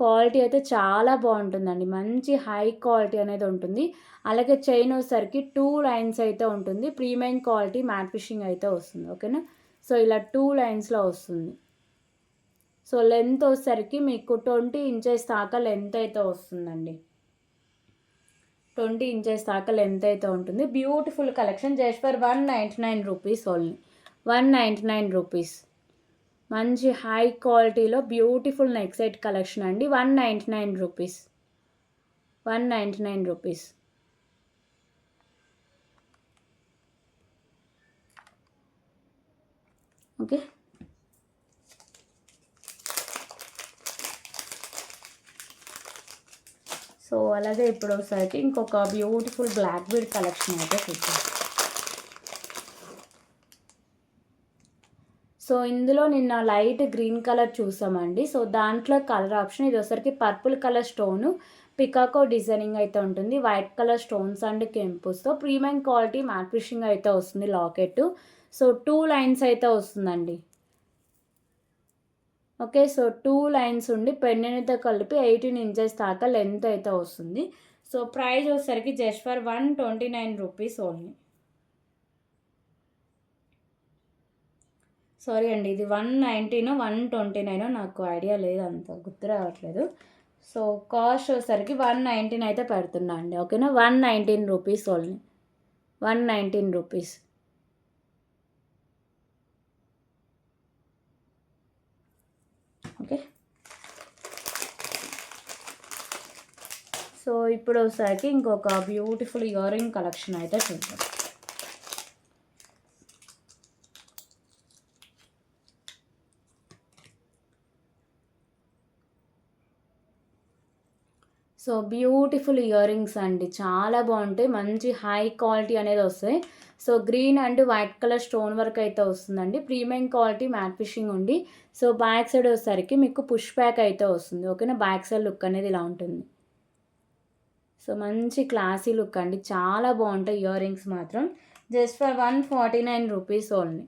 A: క్వాలిటీ అయితే చాలా బాగుంటుందండి, మంచి హై క్వాలిటీ అనేది ఉంటుంది. అలాగే చైన్ వచ్చేసరికి 2 లైన్స్ అయితే ఉంటుంది, ప్రీమియం క్వాలిటీ మ్యాట్ ఫినిషింగ్ అయితే వస్తుంది. ఓకేనా. సో ఇలా 2 లైన్స్లో వస్తుంది. సో లెంత్ వచ్చేసరికి మీకు 20 ఇంచెస్ దాకా లెంత్ అయితే వస్తుందండి, 20 ఇంచెస్ దాకా లెంత్ అయితే ఉంటుంది. Beautiful collection just for 199 rupees only, 199 rupees. మంచి హై క్వాలిటీలో బ్యూటిఫుల్ నెక్ సెట్ కలెక్షన్ అండి, 199 రూపీస్, 199 రూపీస్. ఓకే. సో అలాగే ఇప్పుడు ఒకసారికి ఇంకొక బ్యూటిఫుల్ బ్లాక్ బీడ్ కలెక్షన్ అయితే చూద్దాం. సో ఇందులో నిన్న లైట్ గ్రీన్ కలర్ చూసామండి. సో దాంట్లో కలర్ ఆప్షన్ ఇది ఒకసారికి పర్పుల్ కలర్ స్టోను పికాకో డిజైనింగ్ అయితే ఉంటుంది, వైట్ కలర్ స్టోన్స్ అండ్ కెంపుస్తో ప్రీమియం క్వాలిటీ మ్యాట్ ఫినిషింగ్ అయితే వస్తుంది లాకెట్. సో 2 లైన్స్ అయితే వస్తుందండి. ఓకే, సో 2 లైన్స్ ఉండి పెండెంట్తో కలిపి 18 ఇంచెస్ దాకా లెంత్ అయితే వస్తుంది. సో ప్రైస్ వచ్చేసరికి just for 129 rupees only. Sorry అండి, ఇది 119 129 నాకు ఐడియా లేదు, అంత గుర్తు రావట్లేదు. సో కాస్ట్ వచ్చేసరికి 119 అయితే పెడుతున్నా అండి. ఓకేనా. 119 rupees only, 119 rupees. Okay. So ఇప్పుడు ఒకసారికి ఇంకొక బ్యూటిఫుల్ ఇయర్ రింగ్ కలెక్షన్ అయితే చూద్దాం. సో బ్యూటిఫుల్ ఇయర్ రింగ్స్ అండి, చాలా బాగుంటాయి, మంచి హై క్వాలిటీ అనేది వస్తాయి. So green and white colour stone work అయితే వస్తుందండి, ప్రీమియం క్వాలిటీ మ్యాట్ ఫినిషింగ్ ఉండి. సో బ్యాక్ సైడ్ వచ్చేసరికి మీకు పుష్ బ్యాక్ అయితే వస్తుంది. ఓకేనా. బ్యాక్ సైడ్ లుక్ అనేది ఇలా ఉంటుంది. సో మంచి క్లాసీ లుక్ అండి, చాలా బాగుంటాయి ఇయర్ రింగ్స్ మాత్రం. Just for 149 rupees only,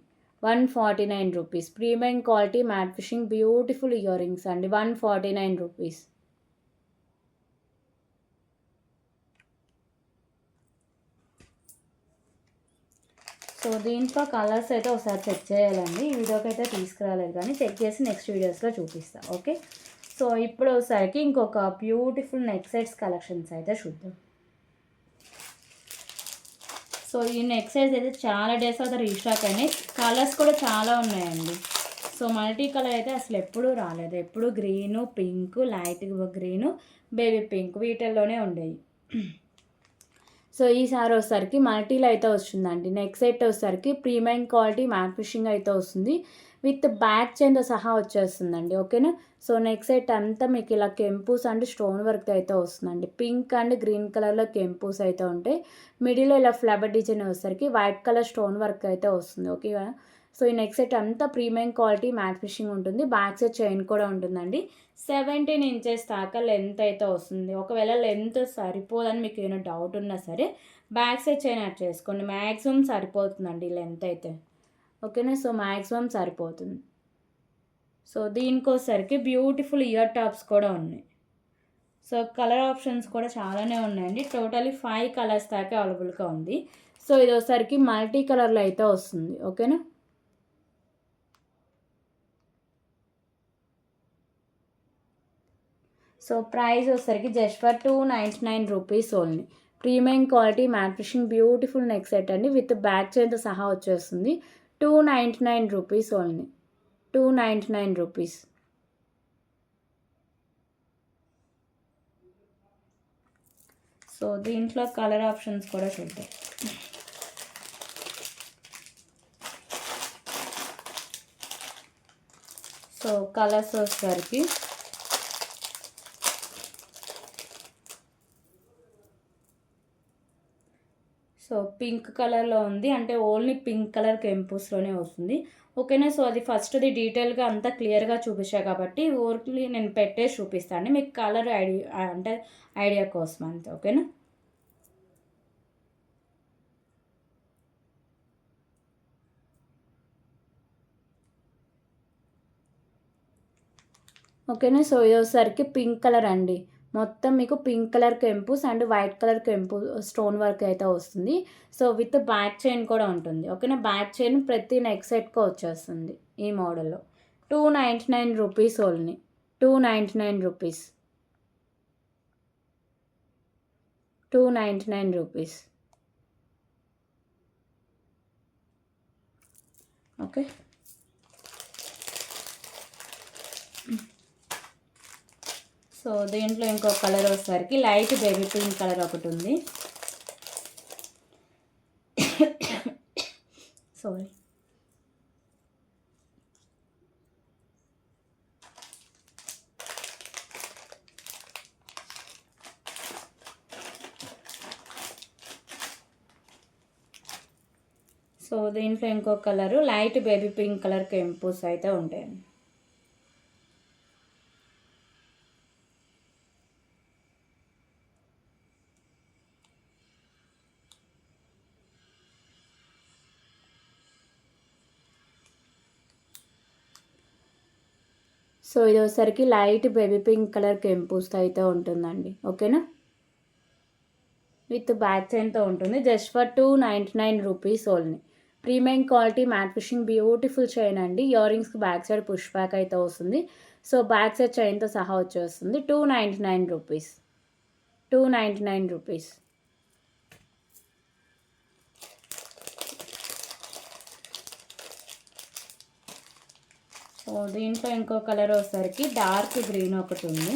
A: 149 rupees. Premium quality matte finishing beautiful earrings అండి, 149 రూపీస్. సో దీంట్లో కలర్స్ అయితే ఒకసారి చెక్ చేయాలండి, ఈ వీడియోకి అయితే తీసుకురాలేదు కానీ చెక్ చేసి నెక్స్ట్ వీడియోస్లో చూపిస్తాను. ఓకే. సో ఇప్పుడు ఒకసారికి ఇంకొక బ్యూటిఫుల్ నెక్ సెట్స్ కలెక్షన్స్ అయితే చూద్దాం. సో ఈ నెక్ సెట్స్ అయితే చాలా డేస్ అయితే రీస్టాక్ అయినాయి, కలర్స్ కూడా చాలా ఉన్నాయండి. సో మల్టీ కలర్ అయితే అసలు ఎప్పుడూ రాలేదు, ఎప్పుడు green pink light green baby pink వీటిల్లోనే ఉండేవి. సో ఈసారి వచ్చేసరికి మల్టీలో అయితే వస్తుందండి. నెక్ సెట్ వచ్చేసరికి ప్రీమియం క్వాలిటీ మ్యాట్ ఫినిషింగ్ అయితే వస్తుంది, విత్ బ్యాక్ చైన్తో సహా వచ్చేస్తుందండి. ఓకేనా. సో నెక్ సెట్ అంతా మీకు ఇలా కెంపూస్ అండ్ స్టోన్ వర్క్ అయితే వస్తుందండి, పింక్ అండ్ గ్రీన్ కలర్లో కెంపూస్ అయితే ఉంటాయి. మిడిల్లో ఇలా ఫ్లవర్ డిజైన్ వచ్చేసరికి వైట్ కలర్ స్టోన్ వర్క్ అయితే వస్తుంది. ఓకే. సో ఈ నెక్ సెట్ అంతా ప్రీమియం క్వాలిటీ మ్యాట్ ఫినిషింగ్ ఉంటుంది, బ్యాక్ సైడ్ చైన్ కూడా ఉంటుందండి. 17 ఇంచెస్ దాకా లెంత్ అయితే వస్తుంది. ఒకవేళ లెంత్ సరిపోదని మీకు ఏమైనా డౌట్ ఉన్నా సరే బ్యాక్ సైడ్ చైన్ యాడ్ చేసుకోండి, మ్యాక్సిమం సరిపోతుందండి లెంత్ అయితే. ఓకేనా. సో మ్యాక్సిమం సరిపోతుంది. సో దీనికోసరికి బ్యూటిఫుల్ ఇయర్ టాప్స్ కూడా ఉన్నాయి. సో కలర్ ఆప్షన్స్ కూడా చాలానే ఉన్నాయండి, టోటలీ 5 కలర్స్ దాకా అవైలబుల్గా ఉంది. సో ఇది ఒకసారికి మల్టీ కలర్లో అయితే వస్తుంది. ఓకేనా. సో ప్రైస్ వచ్చేసరికి just for 299 rupees only. Premium quality matte finishing beautiful neck set అండి, విత్ బ్యాక్ చైన్తో సహా వచ్చేస్తుంది. 299 రూపీస్ ఓన్లీ. 299 రూపీస్. సో దీంట్లో కలర్ ఆప్షన్స్ కూడా చూద్దాం. సో కలర్స్ వచ్చేసరికి సో పింక్ కలర్లో ఉంది, అంటే ఓన్లీ పింక్ కలర్ కెంపూస్లోనే వస్తుంది. ఓకేనా. సో అది ఫస్ట్ది డీటెయిల్గా అంతా క్లియర్గా చూపించా కాబట్టి ఓన్లీ నేను పెట్టేసి చూపిస్తాను మీకు కలర్ ఐడియా, అంటే ఐడియా కోసం అంతే. ఓకేనా. ఓకేనా. సో ఇది వచ్చేసరికి పింక్ కలర్ అండి, మొత్తం మీకు పింక్ కలర్ కెంపుస్ అండ్ వైట్ కలర్ కెంపు స్టోన్ వర్క్ అయితే వస్తుంది. సో విత్ బ్యాక్ చైన్ కూడా ఉంటుంది. ఓకేనా. బ్యాక్ చైన్ ప్రతి నెక్ సెట్కి వచ్చేస్తుంది ఈ మోడల్లో. 299 rupees only. 299 rupees. 299 rupees. Okay. So దీంట్లో ఇంకో కలర్ వచ్చేసరికి లైట్ బేబీ పింక్ కలర్ ఒకటి ఉంది. సారీ. సో దీంట్లో ఇంకో colour light baby pink colour కెంపూస్ అయితే ఉంటాయండి. సో ఇది వచ్చేసరికి లైట్ బేబీ పింక్ కలర్ కెంపూస్తో అయితే ఉంటుందండి. ఓకేనా. విత్ బ్యాక్ చైన్తో ఉంటుంది. Just for 299 rupees only. Premium quality matte finishing beautiful chain అండి. ఇయర్ రింగ్స్కి బ్యాక్ సైడ్ పుష్ బ్యాక్ అయితే వస్తుంది. సో బ్యాక్ సైడ్ చైన్తో సహా వచ్చేస్తుంది. 299 రూపీస్. 299 రూపీస్. సో దీంట్లో ఇంకో కలర్ వచ్చేసరికి డార్క్ గ్రీన్ ఒకటి ఉంది.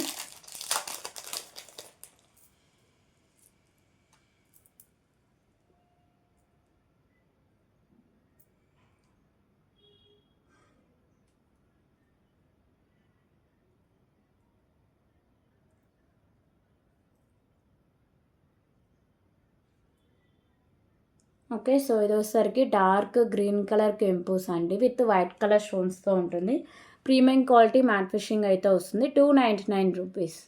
A: ఓకే. సో ఇది వచ్చేసరికి డార్క్ గ్రీన్ కలర్ కెంపూస్ అండి, విత్ వైట్ కలర్ స్టోన్స్తో ఉంటుంది. ప్రీమియం క్వాలిటీ మ్యాట్ ఫినిషింగ్ అయితే వస్తుంది. 299 రూపీస్.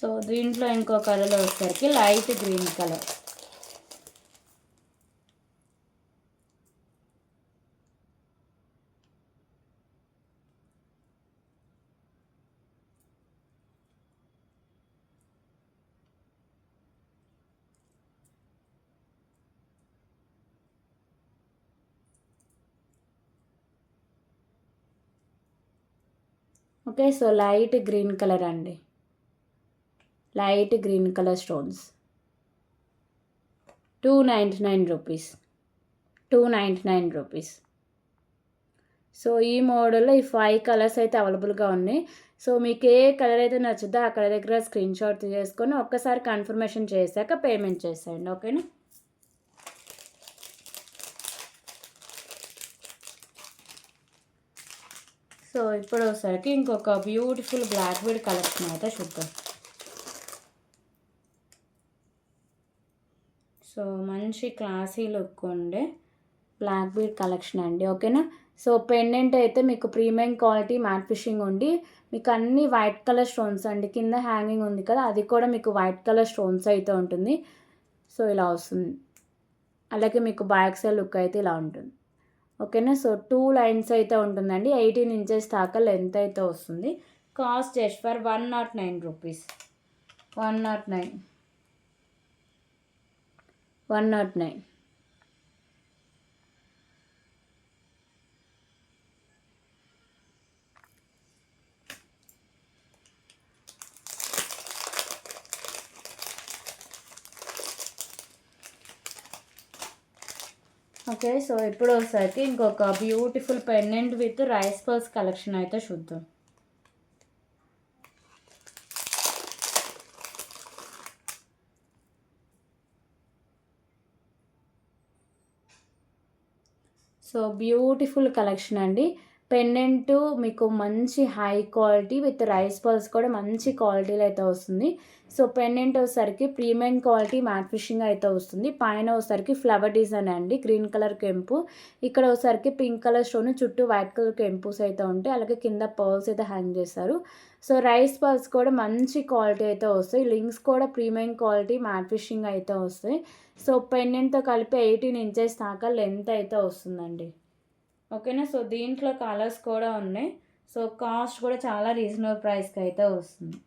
A: సో దీంట్లో ఇంకో కలర్ వచ్చేసరికి light green colour. Okay. So light green colour అండి, light green colour stones. 299 rupees. 299 rupees. So ఈ మోడల్లో ఈ 5 కలర్స్ అయితే అవైలబుల్గా ఉన్నాయి. సో మీకు ఏ కలర్ అయితే నచ్చుద్దో అక్కడ దగ్గర స్క్రీన్ షాట్ తీసుకొని ఒక్కసారి కన్ఫర్మేషన్ చేశాక పేమెంట్ చేసేయండి. ఓకేనా. సో ఇప్పుడు ఒకసారికి ఇంకొక బ్యూటిఫుల్ బ్లాక్ బీడ్ కలెక్షన్ అయితే చూద్దాం. సో మంచి క్లాసీ లుక్ ఉండే బ్లాక్ బీడ్ కలెక్షన్ అండి. ఓకేనా. సో పెండెంట్ అయితే మీకు ప్రీమియం క్వాలిటీ మ్యాట్ ఫినిషింగ్ ఉండి మీకు అన్ని వైట్ కలర్ స్టోన్స్ అండి. కింద హ్యాంగింగ్ ఉంది కదా, అది కూడా మీకు వైట్ కలర్ స్టోన్స్ అయితే ఉంటుంది. సో ఇలా వస్తుంది. అలాగే మీకు బ్యాక్ సైడ్ లుక్ అయితే ఇలా ఉంటుంది. ఓకేనా. సో 2 లైన్స్ అయితే ఉంటుందండి. 18 ఇంచెస్ దాకా లెంత్ అయితే వస్తుంది. Cost just for 109 rupees. 109. 109. Okay. So ఇప్పుడు ఒకసారికి ఇంకొక beautiful pendant with rice pearls collection అయితే చూద్దాం. సో బ్యూటిఫుల్ కలెక్షన్ అండి. పెండెంట్ మీకు మంచి high quality with rice pearls కూడా మంచి క్వాలిటీలో అయితే వస్తుంది. సో పెండెంట్ వచ్చేసరికి ప్రీమియం క్వాలిటీ మ్యాట్ ఫిషింగ్ అయితే వస్తుంది. పైన వచ్చేసరికి ఫ్లవర్ డిజైన్ అండి, గ్రీన్ కలర్ కెంపు. ఇక్కడ వచ్చేసరికి పింక్ కలర్ స్టోన్, చుట్టూ వైట్ కలర్ కెంపుస్ అయితే ఉంటాయి. అలాగే కింద పర్ల్స్ అయితే హ్యాంగ్ చేస్తారు. సో రైస్ పర్ల్స్ కూడా మంచి క్వాలిటీ అయితే వస్తాయి. లింక్స్ కూడా ప్రీమియం క్వాలిటీ మ్యాట్ ఫిషింగ్ అయితే వస్తాయి. సో పెండెంట్తో కలిపి 18 ఇంచెస్ దాకా లెంత్ అయితే వస్తుందండి. ఓకేనా. సో దీంట్లో కలర్స్ కూడా ఉన్నాయి. సో కాస్ట్ కూడా చాలా రీజనబుల్ ప్రైస్కి అయితే వస్తుంది.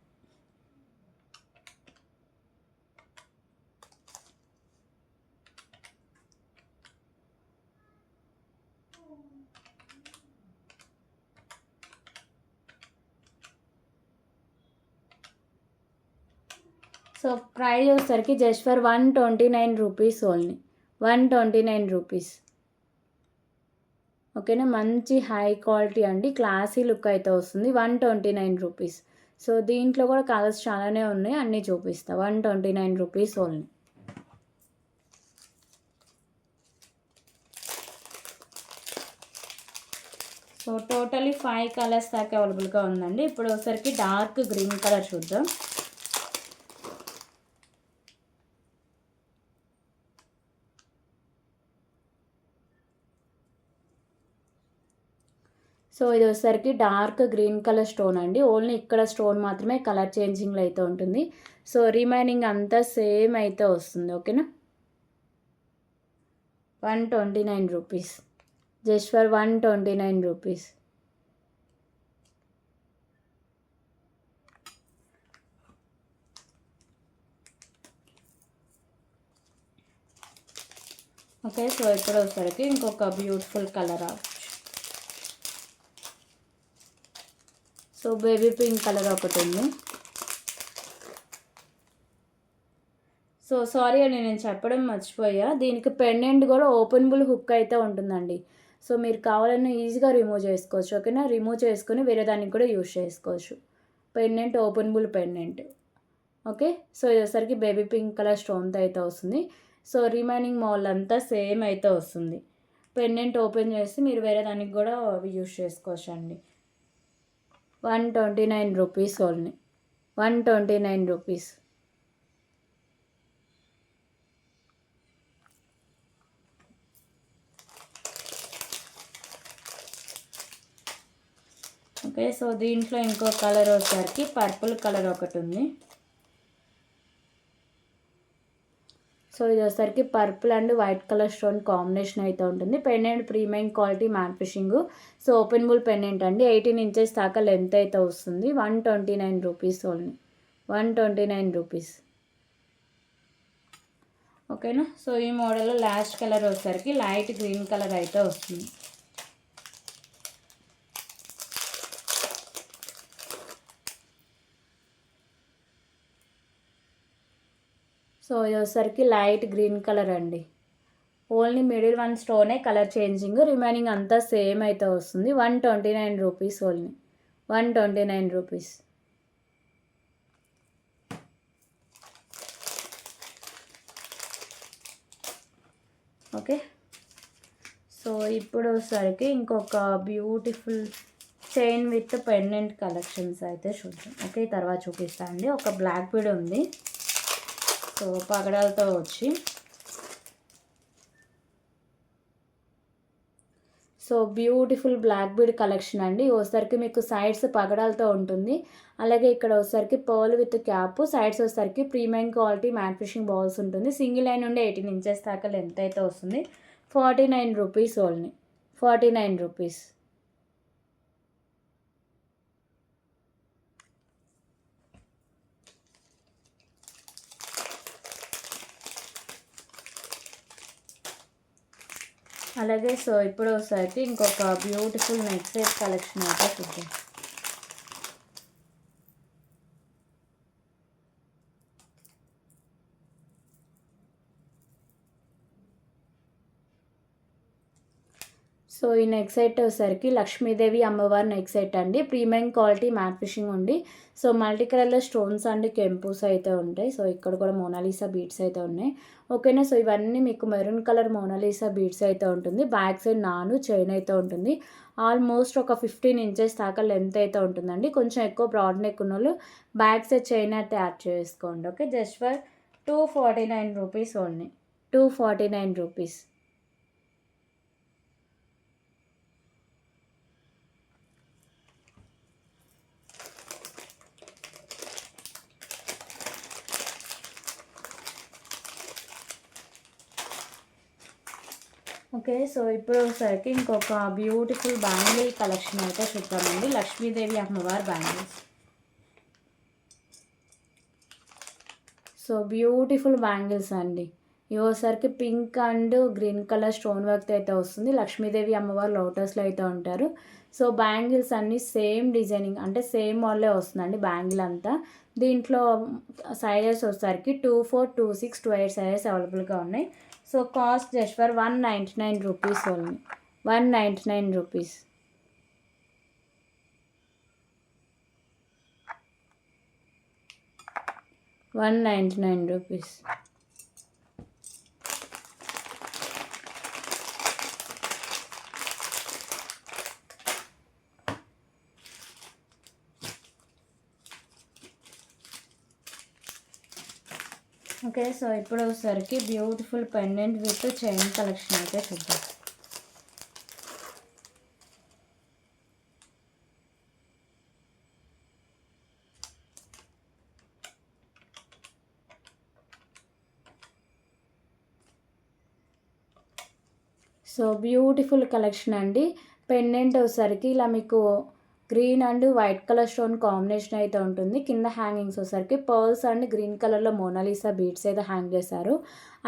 A: సో ప్రైస్ వచ్చేసరికి just for 129 rupees only. 129 rupees. ఓకేనా. మంచి హై క్వాలిటీ అండి, క్లాసీ లుక్ అయితే వస్తుంది. 129 రూపీస్. సో దీంట్లో కూడా కలర్స్ చాలానే ఉన్నాయి, అన్నీ చూపిస్తా. 129 rupees only. So totally 5 colours దాకా అవైలబుల్గా ఉందండి. ఇప్పుడు ఒకసారికి డార్క్ గ్రీన్ కలర్ చూద్దాం. సో ఇది వచ్చేసరికి డార్క్ గ్రీన్ కలర్ స్టోన్ అండి. ఓన్లీ ఇక్కడ స్టోన్ మాత్రమే కలర్ చేంజింగ్లో అయితే ఉంటుంది. సో రిమైనింగ్ అంతా సేమ్ అయితే వస్తుంది. ఓకేనా. 129 rupees. Just for 129 rupees. Okay. So ఇక్కడ వచ్చేసరికి ఇంకొక beautiful colour so baby pink colour ఒకటి ఉంది. సో సారీ అండి, నేను చెప్పడం మర్చిపోయా. దీనికి పెండెంట్ కూడా ఓపెనబుల్ హుక్ అయితే ఉంటుందండి. సో మీరు కావాలన్నా ఈజీగా రిమూవ్ చేసుకోవచ్చు. ఓకేనా. రిమూవ్ చేసుకొని వేరే దానికి కూడా యూజ్ చేసుకోవచ్చు. Pendant openable pendant. Okay. So ఇది వచ్చేసరికి బేబీ పింక్ కలర్ స్టోన్తో అయితే వస్తుంది. సో రిమైనింగ్ మోల్ అంతా సేమ్ అయితే వస్తుంది. పెండెంట్ ఓపెన్ చేసి మీరు వేరే దానికి కూడా యూజ్ చేసుకోవచ్చు అండి. 129 rupees only. 129 rupees. Okay. So దీంట్లో ఇంకో కలర్ వచ్చేసరికి పర్పుల్ కలర్ ఒకటి ఉంది. సో ఇది వచ్చేసరికి purple and white colour stone combination అయితే ఉంటుంది. Pendant premium quality matte finishing. So openable pendant అండి. 18 ఇంచెస్ దాకా లెంత్ అయితే వస్తుంది. 129 రూపీస్ ఓన్లీ. 129 రూపీస్. ఓకేనా. సో ఈ మోడల్లో లాస్ట్ కలర్ వచ్చేసరికి లైట్ గ్రీన్ కలర్ అయితే వస్తుంది. సో ఇది వచ్చేసరికి లైట్ గ్రీన్ కలర్ అండి. ఓన్లీ మిడిల్ వన్ స్టోనే కలర్ చేంజింగ్, రిమైనింగ్ అంతా సేమ్ అయితే వస్తుంది. 129 rupees only. 129 rupees. Okay. So ఇప్పుడు వచ్చేసరికి ఇంకొక beautiful chain with pendant collections అయితే చూద్దాం. ఓకే. తర్వాత చూపిస్తా అండి. ఒక బ్లాక్ బీడ్ ఉంది. సో పగడాలతో వచ్చి, so beautiful black bead collection అండి. వచ్చేసరికి మీకు సైడ్స్ పగడాలతో ఉంటుంది. అలాగే ఇక్కడ వచ్చేసరికి పర్ల్ విత్ క్యాప్, సైడ్స్ వచ్చేసరికి premium quality matte fishing balls ఉంటుంది. సింగిల్ లైన్ నుండి 18 ఇంచెస్ దాకా లెంత్ అయితే వస్తుంది. 49 రూపీస్ ఓన్లీ. 49 రూపీస్. అలాగే సో ఇప్పుడు ఒకసారి ఇంకొక బ్యూటిఫుల్ నెక్ సెట్ కలెక్షన్ అయితే చూద్దాం. సో ఈ నెక్ సెట్ వచ్చేసరికి లక్ష్మీదేవి అమ్మవారి నెక్ సెట్ అండి. ప్రీమియం క్వాలిటీ మ్యాట్ ఫిషింగ్ ఉంది. సో మల్టీ కలర్లో స్టోన్స్ అండ్ కెంపుస్ అయితే ఉంటాయి. సో ఇక్కడ కూడా మోనాలిసా బీడ్స్ అయితే ఉన్నాయి. ఓకేనా. సో ఇవన్నీ మీకు మెరూన్ కలర్ మోనాలిసా బీడ్స్ అయితే ఉంటుంది. బ్యాక్ సైడ్ నాను చైన్ అయితే ఉంటుంది. ఆల్మోస్ట్ ఒక 15 ఇంచెస్ దాకా లెంత్ అయితే ఉంటుందండి. కొంచెం ఎక్కువ బ్రాడ్ నెక్ ఉన్న వాళ్ళు బ్యాక్ సైడ్ చైన్ అయితే యాడ్ చేసుకోండి. Okay. Just for 249 rupees only. 249 rupees. Okay. So ఇప్పుడు ఒకసారికి ఇంకొక బ్యూటిఫుల్ బ్యాంగిల్ కలెక్షన్ అయితే చూద్దామండి. లక్ష్మీదేవి అమ్మవారి బ్యాంగిల్స్. సో బ్యూటిఫుల్ బ్యాంగిల్స్ అండి. ఇవోసరికి pink and green colour stone work అయితే వస్తుంది. లక్ష్మీదేవి అమ్మవారు లోటస్లో అయితే ఉంటారు. సో బ్యాంగిల్స్ అన్నీ సేమ్ డిజైనింగ్ అంటే సేమ్ మోడలే వస్తుందండి బ్యాంగిల్ అంతా. దీంట్లో సైజెస్ వచ్చేసరికి 2, 4, 2, 6, 2, 8 సైజెస్ అవైలబుల్గా ఉన్నాయి. So cost just for 199 rupees only. 199 rupees. Rupees. Okay. So ఇప్పుడు ఒకసారికి beautiful pendant with chain collection అయితే చూద్దాం. సో బ్యూటిఫుల్ కలెక్షన్ అండి. పెండెంట్ వచ్చేసరికి ఇలా మీకు green and white colour stone combination అయితే ఉంటుంది. కింద హ్యాంగింగ్స్ వచ్చేసరికి పర్ల్స్ అండ్ గ్రీన్ కలర్లో మోనాలిసా బీడ్స్ అయితే హ్యాంగ్ చేశారు.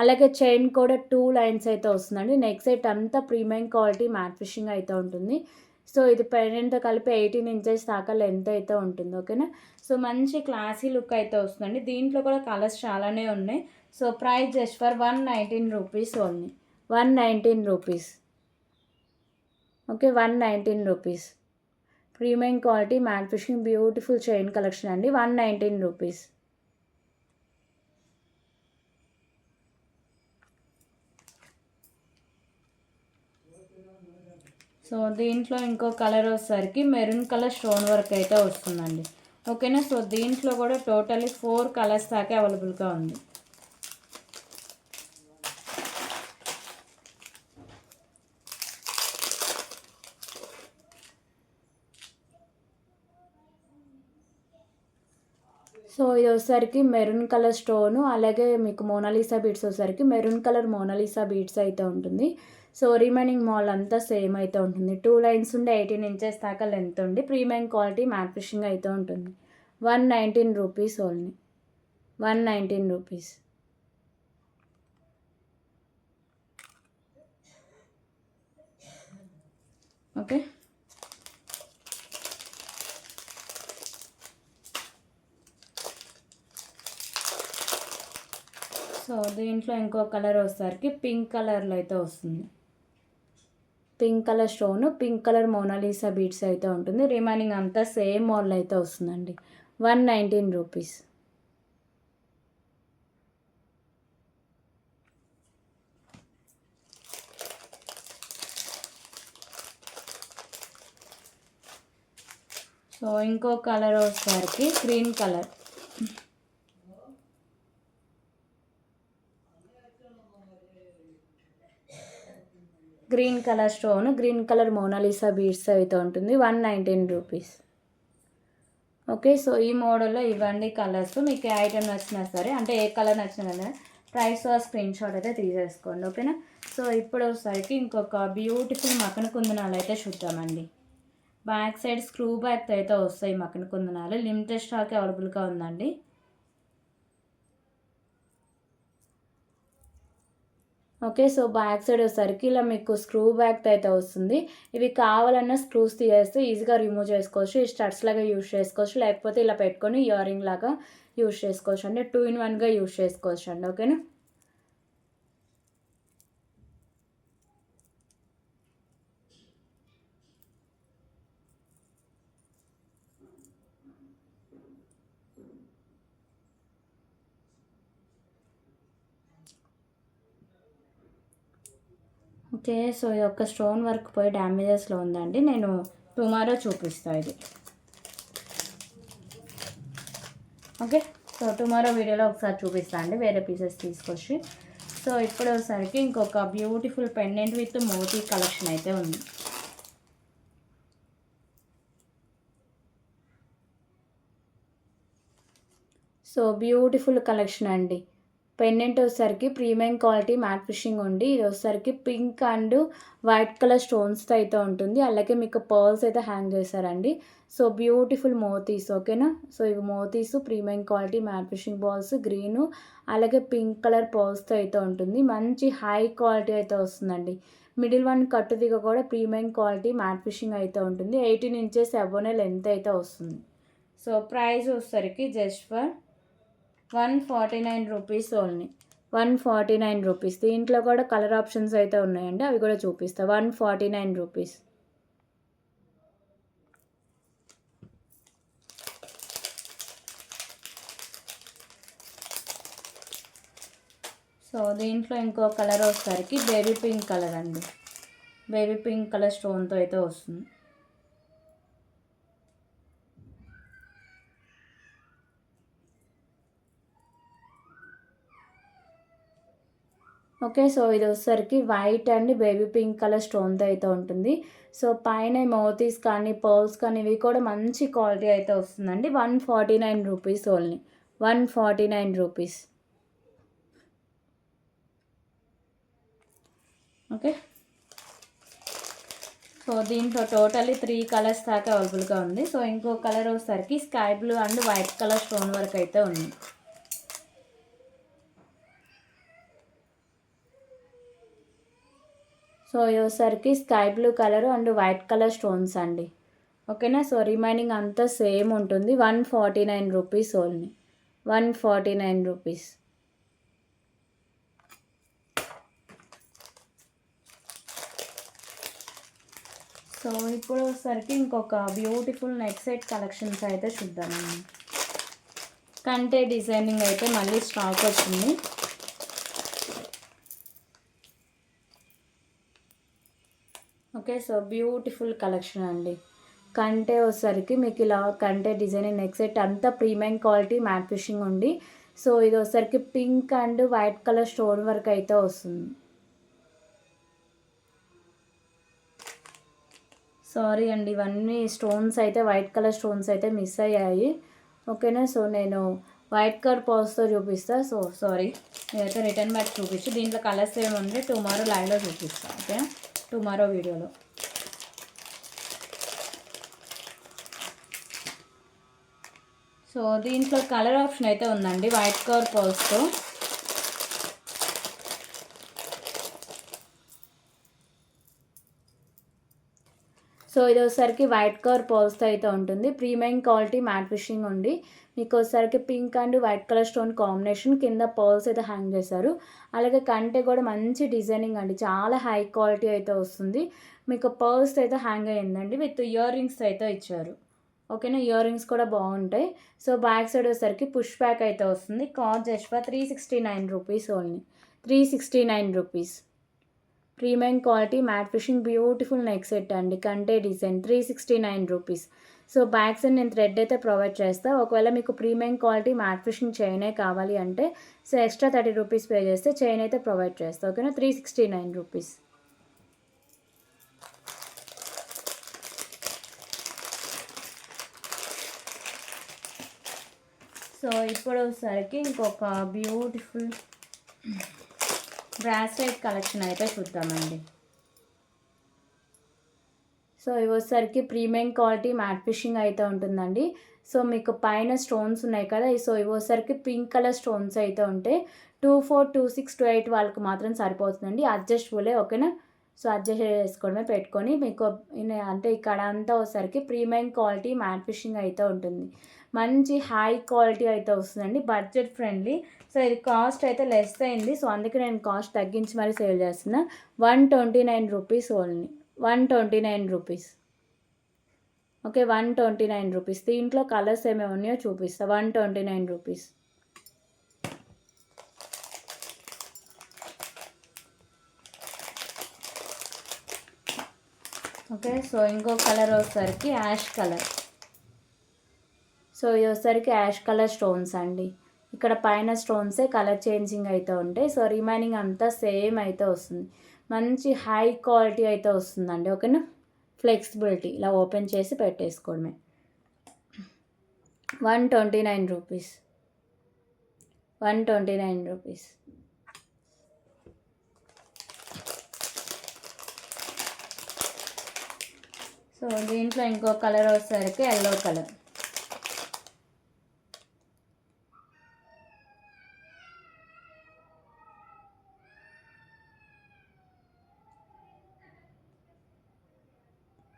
A: అలాగే చైన్ కూడా 2 లైన్స్ అయితే వస్తుందండి. నెక్ సెట్ అంతా ప్రీమియం క్వాలిటీ మ్యాట్ ఫిషింగ్ అయితే ఉంటుంది. సో ఇది పెండెంట్తో కలిపి 18 ఇంచెస్ దాకా లెంత్ అయితే ఉంటుంది. ఓకేనా. సో మంచి క్లాసీ లుక్ అయితే వస్తుందండి. దీంట్లో కూడా కలర్స్ చాలానే ఉన్నాయి. So price just for 119 rupees only. 119 rupees. Okay. 119 rupees. Premium quality matte finishing beautiful chain collection అండి. 119 రూపీస్. సో దీంట్లో ఇంకో కలర్ వచ్చేసరికి మెరూన్ కలర్ స్టోన్ వర్క్ అయితే వస్తుందండి. ఓకేనా. సో దీంట్లో కూడా టోటల్లీ 4 కలర్స్ దాకా అవైలబుల్గా ఉంది. సో ఇది వచ్చేసరికి మెరూన్ కలర్ స్టోను, అలాగే మీకు మోనాలిసా బీడ్స్ వచ్చేసరికి మెరూన్ కలర్ మోనాలిసా బీడ్స్ అయితే ఉంటుంది. సో రిమైనింగ్ మాల్ అంతా సేమ్ అయితే ఉంటుంది. 2 లైన్స్ ఉండి 18 ఇంచెస్ దాకా లెంత్ ఉండి ప్రీమియం క్వాలిటీ మ్యాట్ ఫిషింగ్ అయితే ఉంటుంది. 119 rupees only. 119 rupees. Okay. So దీంట్లో ఇంకో కలర్ వచ్చేసరికి పింక్ కలర్లో అయితే వస్తుంది. Pink colour stone, pink colour Mona Lisa beads అయితే ఉంటుంది. రిమైనింగ్ అంతా సేమ్ మోడల్ అయితే వస్తుందండి. 119 రూపీస్. సో ఇంకో కలర్ వచ్చేసరికి green colour. Green colour stone, green colour Mona Lisa beads అయితే ఉంటుంది. 119 రూపీస్. ఓకే. సో ఈ మోడల్లో ఇవ్వండి కలర్స్. మీకు ఏ ఐటెం నచ్చినా సరే, అంటే ఏ కలర్ నచ్చినా కానీ ప్రైస్ స్క్రీన్ షాట్ అయితే తీసేసుకోండి, ఓకేనా. సో ఇప్పుడు వచ్చేసరికి ఇంకొక బ్యూటిఫుల్ మకన కుందనాలు అయితే చూద్దామండి. బ్యాక్ సైడ్ స్క్రూ బ్యాక్ అయితే వస్తాయి మకన కుందనాలు. లిమిటెడ్ స్టాక్ అవైలబుల్గా ఉందండి. ఓకే, సో బ్యాక్ సైడ్ వచ్చేసరికి ఇలా మీకు స్క్రూ బ్యాక్ అయితే వస్తుంది. ఇవి కావాలన్నా స్క్రూస్ తీసేస్తే ఈజీగా రిమూవ్ చేసుకోవచ్చు. ఈ స్టడ్స్ లాగా యూజ్ చేసుకోవచ్చు, లేకపోతే ఇలా పెట్టుకొని ఇయర్ రింగ్ లాగా యూజ్ చేసుకోవచ్చు అండి. 2 in 1గా యూజ్ చేసుకోవచ్చు అండి, ఓకేనా. ఓకే, సో ఈ యొక్క స్టోన్ వర్క్ పోయి డ్యామేజెస్లో ఉందండి. నేను టుమారో చూపిస్తాను ఇది. ఓకే, సో టుమారో వీడియోలో ఒకసారి చూపిస్తాను అండి వేరే పీసెస్ తీసుకొచ్చి. సో ఇప్పుడు వచ్చేసరికి ఇంకొక బ్యూటిఫుల్ పెండెంట్ విత్ మోతీ కలెక్షన్ అయితే ఉంది. సో బ్యూటిఫుల్ కలెక్షన్ అండి. పెండెంట్ వచ్చేసరికి ప్రీమియం క్వాలిటీ మ్యాట్ ఫిషింగ్ ఉండి, ఇది వచ్చేసరికి పింక్ అండ్ వైట్ కలర్ స్టోన్స్తో అయితే ఉంటుంది. అలాగే మీకు పర్ల్స్ అయితే హ్యాంగ్ చేశారండి. సో బ్యూటిఫుల్ మోతీస్, ఓకేనా. సో ఇవి Motis premium quality matte fishing balls green అలాగే పింక్ కలర్ పర్ల్స్తో అయితే ఉంటుంది. మంచి హై క్వాలిటీ అయితే వస్తుందండి. మిడిల్ వన్ కట్టు దిగ కూడా ప్రీమియం క్వాలిటీ మ్యాట్ ఫిషింగ్ అయితే ఉంటుంది. 18 inches అబోనే లెంత్ అయితే వస్తుంది. సో ప్రైస్ వచ్చేసరికి just for 149 rupees only. 149 rupees. దీంట్లో కూడా కలర్ ఆప్షన్స్ అయితే ఉన్నాయండి, అవి కూడా చూపిస్తా. 149 రూపీస్. సో దీంట్లో ఇంకో కలర్ వచ్చేసరికి బేబీ పింక్ కలర్ అండి. బేబీ పింక్ కలర్ స్టోన్తో అయితే వస్తుంది. ఓకే, సో ఇది వచ్చేసరికి white and baby pink colour స్టోన్తో అయితే ఉంటుంది. సో పైన మోతీస్ కానీ పర్ల్స్ కానీ ఇవి కూడా మంచి క్వాలిటీ అయితే వస్తుందండి. 149 rupees only. 149 rupees. Okay, so దీంట్లో టోటల్లీ 3 కలర్స్ దాకా అవైలబుల్గా ఉంది. సో ఇంకో కలర్ వచ్చేసరికి sky blue and white colour stone work అయితే ఉంది. సో ఇది వచ్చేసరికి sky blue colour and white colour stones అండి, ఓకేనా. సో రిమైనింగ్ అంతా సేమ్ ఉంటుంది. 149 రూపీస్ ఓన్లీ. 149 రూపీస్. సో ఇప్పుడు వచ్చేసరికి ఇంకొక బ్యూటిఫుల్ నెక్ సెట్ కలెక్షన్స్ అయితే చూద్దామండి. కంటే డిజైనింగ్ అయితే మళ్ళీ స్టాక్ వచ్చింది. ఓకే, సో బ్యూటిఫుల్ కలెక్షన్ అండి. కంటే వచ్చేసరికి మీకు ఇలా కంటే డిజైనింగ్ నెక్ సెట్ అంతా ప్రీమియం క్వాలిటీ మ్యాట్ ఫిషింగ్ ఉంది. సో ఇది వచ్చేసరికి pink and white colour stone work అయితే వస్తుంది. సారీ అండి, ఇవన్నీ స్టోన్స్ అయితే వైట్ కలర్ స్టోన్స్ అయితే మిస్ అయ్యాయి, ఓకేనా. సో నేను వైట్ కలర్ పర్స్తో చూపిస్తా. సో సారీ, నేనైతే రిటర్న్ బ్యాక్ చూపించి దీంట్లో కలర్స్ ఏముంది టుమారో లైవ్లో చూపిస్తాను, ఓకేనా, టుమారో వీడియోలో. సో దీంట్లో కలర్ ఆప్షన్ అయితే ఉందండి వైట్ కలర్ పర్ల్స్తో. సో ఇది వచ్చేసరికి వైట్ కలర్ పర్ల్స్తో అయితే ఉంటుంది. ప్రీమియం క్వాలిటీ మ్యాట్ ఫిషింగ్ ఉంది. మీకు వచ్చేసరికి pink and white colour stone combination, కింద పర్ల్స్ అయితే హ్యాంగ్ చేశారు. అలాగే కంటే కూడా మంచి డిజైనింగ్ అండి, చాలా హై క్వాలిటీ అయితే వస్తుంది. మీకు పర్ల్స్ అయితే హ్యాంగ్ అయ్యిందండి, విత్ ఇయర్ రింగ్స్ అయితే ఇచ్చారు, ఓకేనా. ఇయర్ రింగ్స్ కూడా బాగుంటాయి. సో బ్యాక్ సైడ్ వచ్చేసరికి పుష్ బ్యాక్ అయితే వస్తుంది. Cost just for 369 rupees only. 369 rupees. Premium quality matte finishing beautiful neck set అండి, కంటే design. 369 rupees. So back side నేను థ్రెడ్ అయితే ప్రొవైడ్ చేస్తాను. ఒకవేళ మీకు ప్రీమియం క్వాలిటీ మ్యాట్ ఫిషింగ్ చైనే కావాలి అంటే సో ఎక్స్ట్రా 30 రూపీస్ పే చేస్తే చైన్ అయితే ప్రొవైడ్ చేస్తాను, ఓకేనా. 369 రూపీస్. సో ఇప్పుడు వచ్చేసరికి ఇంకొక బ్యూటిఫుల్ బ్రాస్లెట్ కలెక్షన్ అయితే చూద్దామండి. సో ఇవి వచ్చేసరికి ప్రీమియం క్వాలిటీ మ్యాట్ ఫిషింగ్ అయితే ఉంటుందండి. సో మీకు పైన స్టోన్స్ ఉన్నాయి కదా, సో ఇవి వచ్చేసరికి పింక్ కలర్ స్టోన్స్ అయితే ఉంటాయి. 24, 26, 28 వాళ్ళకి మాత్రం సరిపోతుందండి. అడ్జస్టబులే, ఓకేనా. సో అడ్జస్ట్ చేసుకోవడమే పెట్టుకొని మీకు అంటే ఇక్కడ అంతా వచ్చేసరికి ప్రీమియం క్వాలిటీ మ్యాట్ ఫిషింగ్ అయితే ఉంటుంది. మంచి హై క్వాలిటీ అయితే వస్తుందండి, బడ్జెట్ ఫ్రెండ్లీ. సో ఇది కాస్ట్ అయితే లెస్ అయింది, సో అందుకే నేను కాస్ట్ తగ్గించి మరీ సేల్ చేస్తున్నా. 129 rupees only, 129 rupees. Okay, 129 rupees. దీంట్లో కలర్స్ ఏమేమి ఉన్నాయో చూపిస్తా. 129 రూపీస్. ఓకే, సో ఇంకో కలర్ వచ్చేసరికి యాష్ కలర్. సో ఇది వచ్చేసరికి యాష్ కలర్ స్టోన్స్ అండి. ఇక్కడ పైన స్టోన్సే కలర్ చేంజింగ్ అయితే ఉంటాయి. సో రిమైనింగ్ అంతా సేమ్ అయితే వస్తుంది. మంచి హై క్వాలిటీ అయితే వస్తుందండి, ఓకేనా. ఫ్లెక్సిబిలిటీ, ఇలా ఓపెన్ చేసి పెట్టేసుకోవడమే. 129 రూపీస్, 129 రూపీస్. సో దీంట్లో ఇంకో కలర్ వచ్చేసరికి ఎల్లో కలర్.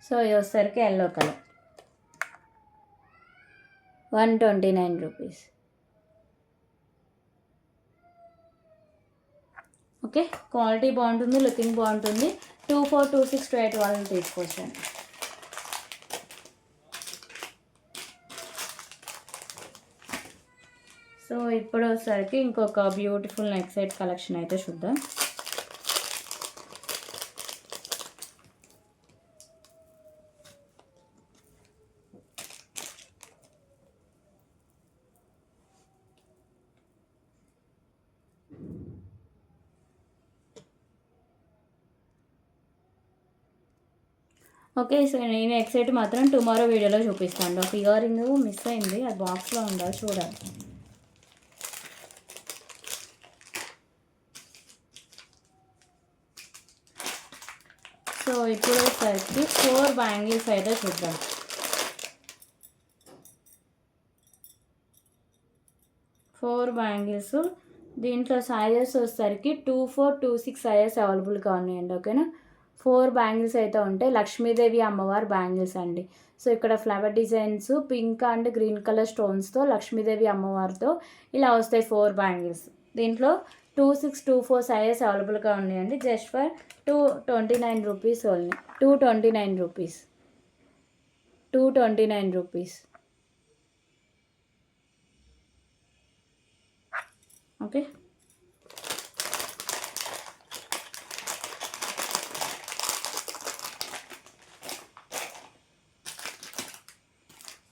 A: సో ఇది వచ్చేసరికి yellow colour, 129 rupees. Okay, quality బాగుంటుంది, లుకింగ్ బాగుంటుంది. 24, 26, 28 వాళ్ళని తీసుకోవచ్చండి. సో ఇప్పుడు వచ్చేసరికి ఇంకొక బ్యూటిఫుల్ నెక్ సెట్ కలెక్షన్ అయితే చూద్దాం. ఓకే, సో నేను నెక్స్ట్ మాత్రం టుమారో వీడియోలో చూపిస్తాను. ఒక ఇయర్ రింగ్ మిస్ అయింది, అది బాక్స్లో ఉండాలి, చూడాలి. సో ఇప్పుడు వచ్చేసరికి 4 బ్యాంగిల్స్ అయితే చూద్దాం. ఫోర్ బ్యాంగిల్స్, దీంట్లో సైజెస్ వచ్చేసరికి 24, 26 సైజెస్ అవైలబుల్గా ఉన్నాయండి, ఓకేనా. 4 బ్యాంగిల్స్ అయితే ఉంటాయి. లక్ష్మీదేవి అమ్మవారి బ్యాంగిల్స్ అండి. సో ఇక్కడ flower designs, pink and green colour స్టోన్స్తో లక్ష్మీదేవి అమ్మవారితో ఇలా వస్తాయి 4 బ్యాంగిల్స్. దీంట్లో 26, 24 సైజెస్ అవైలబుల్గా ఉన్నాయండి. Just for 229 rupees only, 229 rupees, 229 rupees. Okay,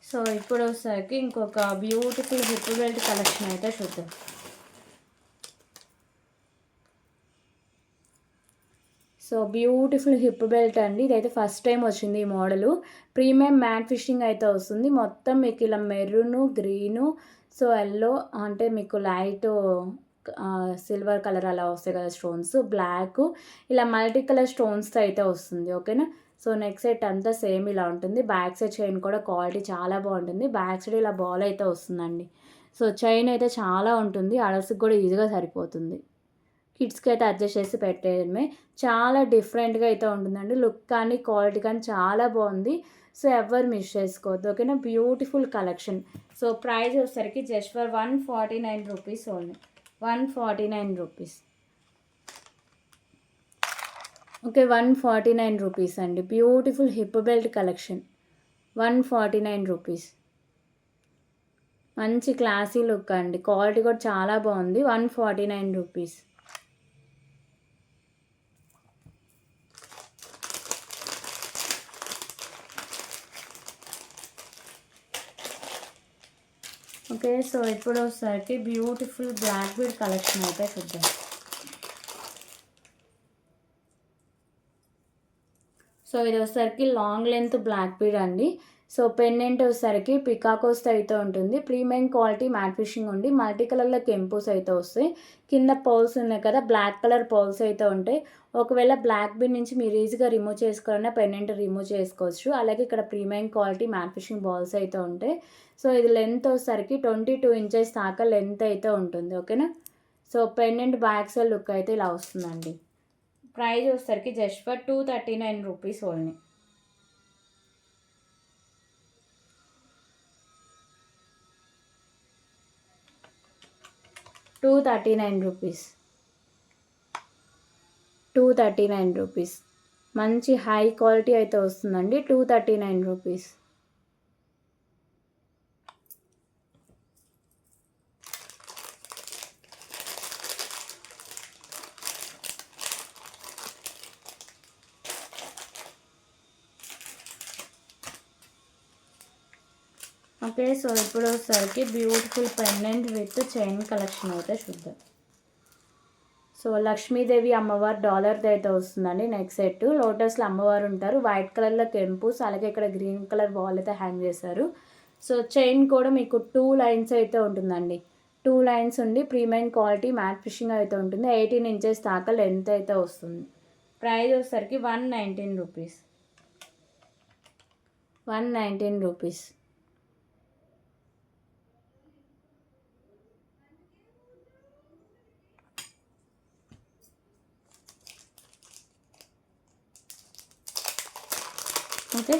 A: so ఇప్పుడు వచ్చేసరికి ఇంకొక బ్యూటిఫుల్ హిప్ బెల్ట్ కలెక్షన్ అయితే చూద్దాం. సో బ్యూటిఫుల్ హిప్ బెల్ట్ అండి, ఇదైతే ఫస్ట్ టైం వచ్చింది ఈ మోడలు. ప్రీమియం మ్యాట్ ఫిషింగ్ అయితే వస్తుంది. మొత్తం మీకు ఇలా మెరూను, గ్రీను, సో ఎల్లో అంటే మీకు లైట్ సిల్వర్ కలర్ అలా వస్తాయి కదా స్టోన్స్, బ్లాక్, ఇలా మల్టీ కలర్ స్టోన్స్తో అయితే వస్తుంది, ఓకేనా. సో నెక్ సెట్ అంతా సేమ్ ఇలా ఉంటుంది. బ్యాక్ సైడ్ చైన్ కూడా క్వాలిటీ చాలా బాగుంటుంది. బ్యాక్ సైడ్ ఇలా బాల్ అయితే వస్తుందండి. సో చైన్ అయితే చాలా ఉంటుంది, అడల్స్కి కూడా ఈజీగా సరిపోతుంది. కిడ్స్కి అయితే అడ్జస్ట్ చేసి పెట్టేయడమే. చాలా డిఫరెంట్గా అయితే ఉంటుందండి, లుక్ కానీ క్వాలిటీ కానీ చాలా బాగుంది. సో ఎవరు మిస్ చేసుకోవద్దు, ఓకేనా. Beautiful collection. సో ప్రైస్ వచ్చేసరికి just for 149 rupees only, 149 rupees. Okay, 149 rupees అండి. Beautiful hip belt collection, 149 rupees. మంచి క్లాసీ లుక్ అండి, క్వాలిటీ కూడా చాలా బాగుంది. 149 రూపీస్. ఓకే, సో ఇప్పుడు వచ్చేసరికి బ్యూటిఫుల్ బ్లాక్ బీడ్ కలెక్షన్ అయితే చూద్దాం. సో ఇది వచ్చేసరికి లాంగ్ లెంత్ బ్లాక్ బీడ్ అండి. సో పెండెంట్ వచ్చేసరికి పికాకోస్తో అయితే ఉంటుంది. ప్రీమియం క్వాలిటీ మ్యాట్ ఫినిషింగ్ ఉండి మల్టీ కలర్లో కెంపుస్ అయితే వస్తాయి. కింద పర్ల్స్ ఉన్నాయి కదా, బ్లాక్ కలర్ పర్ల్స్ అయితే ఉంటాయి. ఒకవేళ బ్లాక్ బిన్ నుంచి మీరు ఈజీగా రిమూవ్ చేసుకోవాలన్నా పెండెంట్ రిమూవ్ చేసుకోవచ్చు. అలాగే ఇక్కడ premium quality matte finishing balls అయితే ఉంటాయి. సో ఇది లెంత్ వచ్చేసరికి 22 ఇంచెస్ దాకా లెంత్ అయితే ఉంటుంది. ఓకేనా. So pendant back side look అయితే ఇలా వస్తుందండి. ప్రైస్ వచ్చేసరికి just for 239 rupees only. 239 rupees. 239 rupees. మంచి హై క్వాలిటీ అయితే వస్తుందండి. 239 రూపీస్. ఓకే. సో ఇప్పుడు వచ్చేసరికి beautiful pendant with chain collection అయితే చూద్దాం. సో లక్ష్మీదేవి అమ్మవారు డాలర్ది అయితే వస్తుందండి నెక్స్ట్ సెట్. లోటస్లో అమ్మవారు ఉంటారు. వైట్ కలర్లో కెంపుస్, అలాగే ఇక్కడ గ్రీన్ కలర్ బాల్ అయితే హ్యాంగ్ చేశారు. సో చైన్ కూడా మీకు 2 లైన్స్ అయితే ఉంటుందండి. 2 లైన్స్ ఉండి ప్రీమియం క్వాలిటీ మ్యాట్ ఫినిషింగ్ అయితే ఉంటుంది. 18 ఇంచెస్ దాకా లెంత్ అయితే వస్తుంది. ప్రైస్ వచ్చేసరికి 119 రూపీస్. 119 రూపీస్. ఓకే.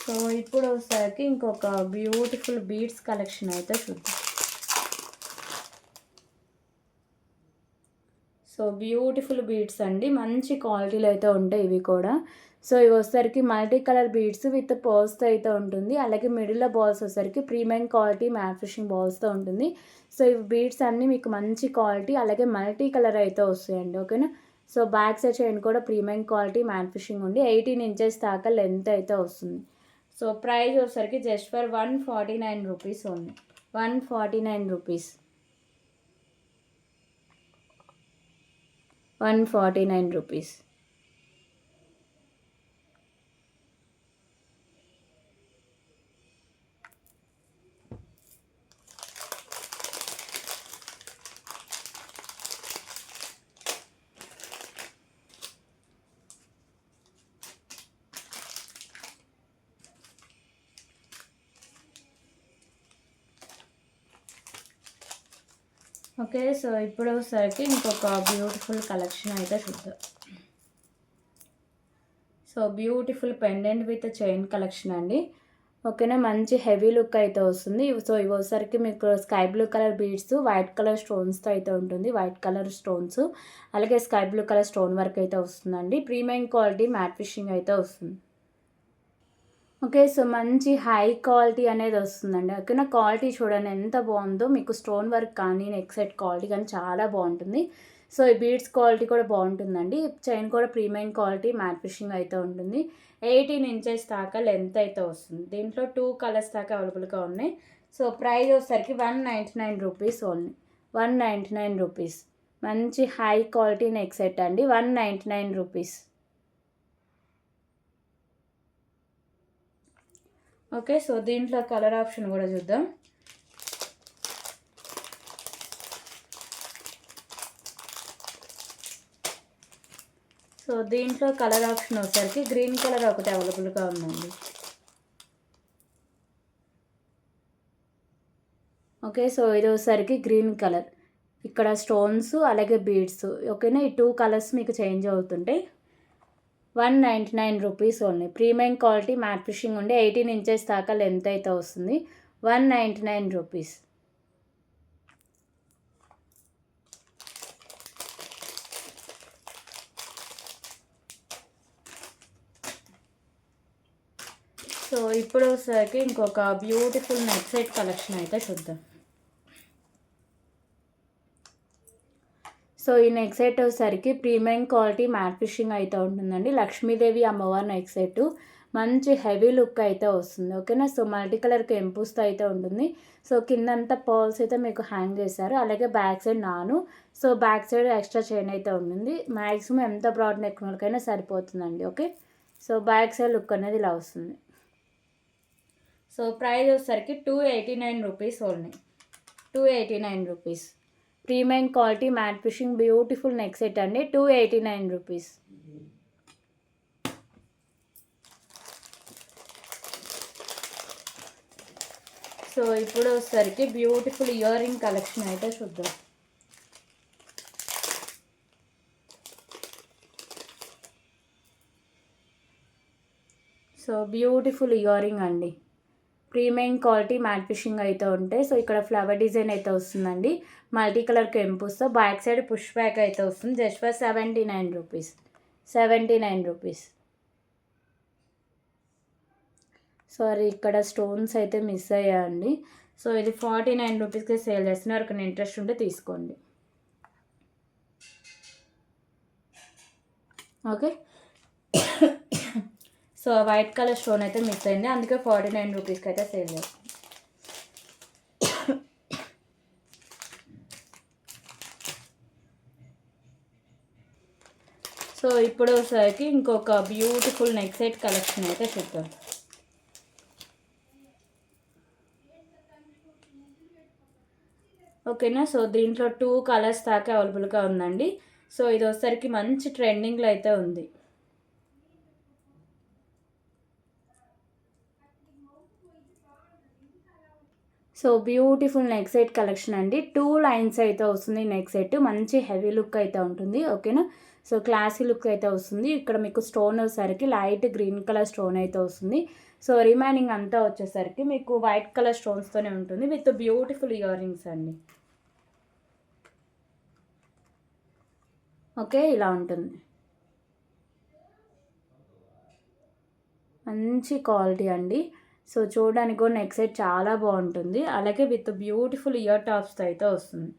A: సో ఇప్పుడు వచ్చేసరికి ఇంకొక బ్యూటిఫుల్ బీడ్స్ కలెక్షన్ అయితే చూద్దాం. సో బ్యూటిఫుల్ బీడ్స్ అండి, మంచి క్వాలిటీలో అయితే ఉంటాయి ఇవి కూడా. సో ఇవి వచ్చేసరికి మల్టీ కలర్ బీడ్స్ విత్ పర్ల్స్తో అయితే ఉంటుంది. అలాగే మిడిల్లో బాల్స్ వచ్చేసరికి ప్రీమియం క్వాలిటీ మ్యాట్ ఫినిషింగ్ బాల్స్తో ఉంటుంది. సో ఇవి బీడ్స్ అన్నీ మీకు మంచి క్వాలిటీ, అలాగే మల్టీ కలర్ అయితే వస్తాయండి. ఓకేనా. సో బ్యాక్ సైడ్ చైన్ కూడా ప్రీమియం క్వాలిటీ మ్యాట్ ఫినిషింగ్ ఉండి 18 ఇంచెస్ దాకా లెంత్ అయితే వస్తుంది. సో ప్రైస్ వచ్చేసరికి just for 149 rupees only. 149 rupees. 149 rupees. Okay. So ఇప్పుడు వచ్చేసరికి ఇంకొక బ్యూటిఫుల్ కలెక్షన్ అయితే చూద్దాం. So beautiful pendant with chain collection అండి. ఓకేనా. మంచి హెవీ లుక్ అయితే వస్తుంది. సో ఇవి వచ్చేసరికి మీకు sky blue colour beads white colour స్టోన్స్తో అయితే ఉంటుంది. వైట్ కలర్ స్టోన్స్, అలాగే sky blue colour stone work అయితే వస్తుందండి. ప్రీమియం క్వాలిటీ మ్యాట్ ఫినిషింగ్ అయితే వస్తుంది. ఓకే. సో మంచి హై క్వాలిటీ అనేది వస్తుందండి. ఓకేనా. క్వాలిటీ చూడండి ఎంత బాగుందో. మీకు స్టోన్ వర్క్ కానీ నెక్ సెట్ క్వాలిటీ కానీ చాలా బాగుంటుంది. సో ఈ బీడ్స్ క్వాలిటీ కూడా బాగుంటుందండి. చైన్ కూడా ప్రీమియం క్వాలిటీ మ్యాట్ ఫినిషింగ్ అయితే ఉంటుంది. 18 ఇంచెస్ దాకా లెంత్ అయితే వస్తుంది. దీంట్లో 2 కలర్స్ దాకా అవైలబుల్గా ఉన్నాయి. సో ప్రైస్ వచ్చేసరికి 199 రూపీస్ ఓన్లీ. 199 రూపీస్. మంచి హై క్వాలిటీ నెక్ సెట్ అండి. 199 రూపీస్. ఓకే. సో దీంట్లో కలర్ ఆప్షన్ కూడా చూద్దాం. సో దీంట్లో కలర్ ఆప్షన్ వచ్చేసరికి గ్రీన్ కలర్ ఒకటి అవైలబుల్గా ఉందండి. ఓకే. సో ఇది వచ్చేసరికి గ్రీన్ కలర్, ఇక్కడ స్టోన్స్ అలాగే బీడ్స్. ఓకేనా. ఈ 2 కలర్స్ మీకు చేంజ్ అవుతుంటాయి. 199 rupees only. Premium quality matte finishing ఉండి 18 ఇంచెస్ దాకా లెంత్ అయితే వస్తుంది. 199 రూపీస్. సో ఇప్పుడు వచ్చేసరికి ఇంకొక బ్యూటిఫుల్ నెక్ సెట్ కలెక్షన్ అయితే చూద్దాం. సో ఈ నెక్ సెట్ వచ్చేసరికి ప్రీమియం క్వాలిటీ మ్యాట్ ఫినిషింగ్ అయితే ఉంటుందండి. లక్ష్మీదేవి అమ్మవారి నెక్ సెట్ మంచి హెవీ లుక్ అయితే వస్తుంది. ఓకేనా. సో మల్టీ కలర్ కెంపుస్తో అయితే ఉంటుంది. సో కిందంతా పర్ల్స్ అయితే మీకు హ్యాంగ్ చేశారు. అలాగే back side so back side extra chain అయితే ఉంటుంది. మ్యాక్సిమం ఎంత బ్రాడ్ నెక్ వాళ్ళకైనా సరిపోతుందండి. Okay. So back side look అనేది ఇలా వస్తుంది. సో ప్రైస్ వచ్చేసరికి 289 rupees only. 289 rupees. Premium quality matte finishing beautiful neck set అండి. 289 రూపీస్. సో ఇప్పుడు వచ్చేసరికి బ్యూటిఫుల్ ఇయర్ రింగ్ కలెక్షన్ అయితే చూద్దాం. సో బ్యూటిఫుల్ ఇయర్ రింగ్ అండి. ప్రీమియం క్వాలిటీ మ్యాట్ ఫిషింగ్ అయితే ఉంటాయి. సో ఇక్కడ ఫ్లవర్ డిజైన్ అయితే వస్తుందండి. మల్టీ కలర్ కెంపుస్తో బ్యాక్ సైడ్ పుష్ బ్యాక్ అయితే వస్తుంది. Just for 79 rupees. 79 rupees. Sorry ఇక్కడ స్టోన్స్ అయితే మిస్ అయ్యాయండి. సో ఇది 49 రూపీస్కి సేల్ చేస్తున్నారు. ఒక ఇంట్రెస్ట్ ఉంటే తీసుకోండి. Okay. So white colour stone అయితే మిస్ అయింది, అందుకే 49 రూపీస్కి అయితే సేల్ చేస్తాం. సో ఇప్పుడు వచ్చేసరికి ఇంకొక బ్యూటిఫుల్ నెక్ సెట్ కలెక్షన్ అయితే చూద్దాం. ఓకేనా. సో దీంట్లో 2 కలర్స్ దాకా అవైలబుల్గా ఉందండి. సో ఇది వచ్చేసరికి మంచి ట్రెండింగ్లో అయితే ఉంది. So beautiful neck set collection అండి. 2 లైన్స్ అయితే వస్తుంది నెక్ సెట్. మంచి హెవీ లుక్ అయితే ఉంటుంది. ఓకేనా. సో క్లాసీ లుక్ అయితే వస్తుంది. ఇక్కడ మీకు స్టోన్ వచ్చేసరికి లైట్ గ్రీన్ కలర్ స్టోన్ అయితే వస్తుంది. సో రిమైనింగ్ అంతా వచ్చేసరికి మీకు వైట్ కలర్ స్టోన్స్తోనే ఉంటుంది విత్ బ్యూటిఫుల్ ఇయర్ రింగ్స్ అండి. ఓకే ఇలా ఉంటుంది. మంచి క్వాలిటీ అండి. సో చూడడానికి కూడా నెక్ సెట్ చాలా బాగుంటుంది. అలాగే విత్ బ్యూటిఫుల్ ఇయర్ టాప్స్తో అయితే వస్తుంది.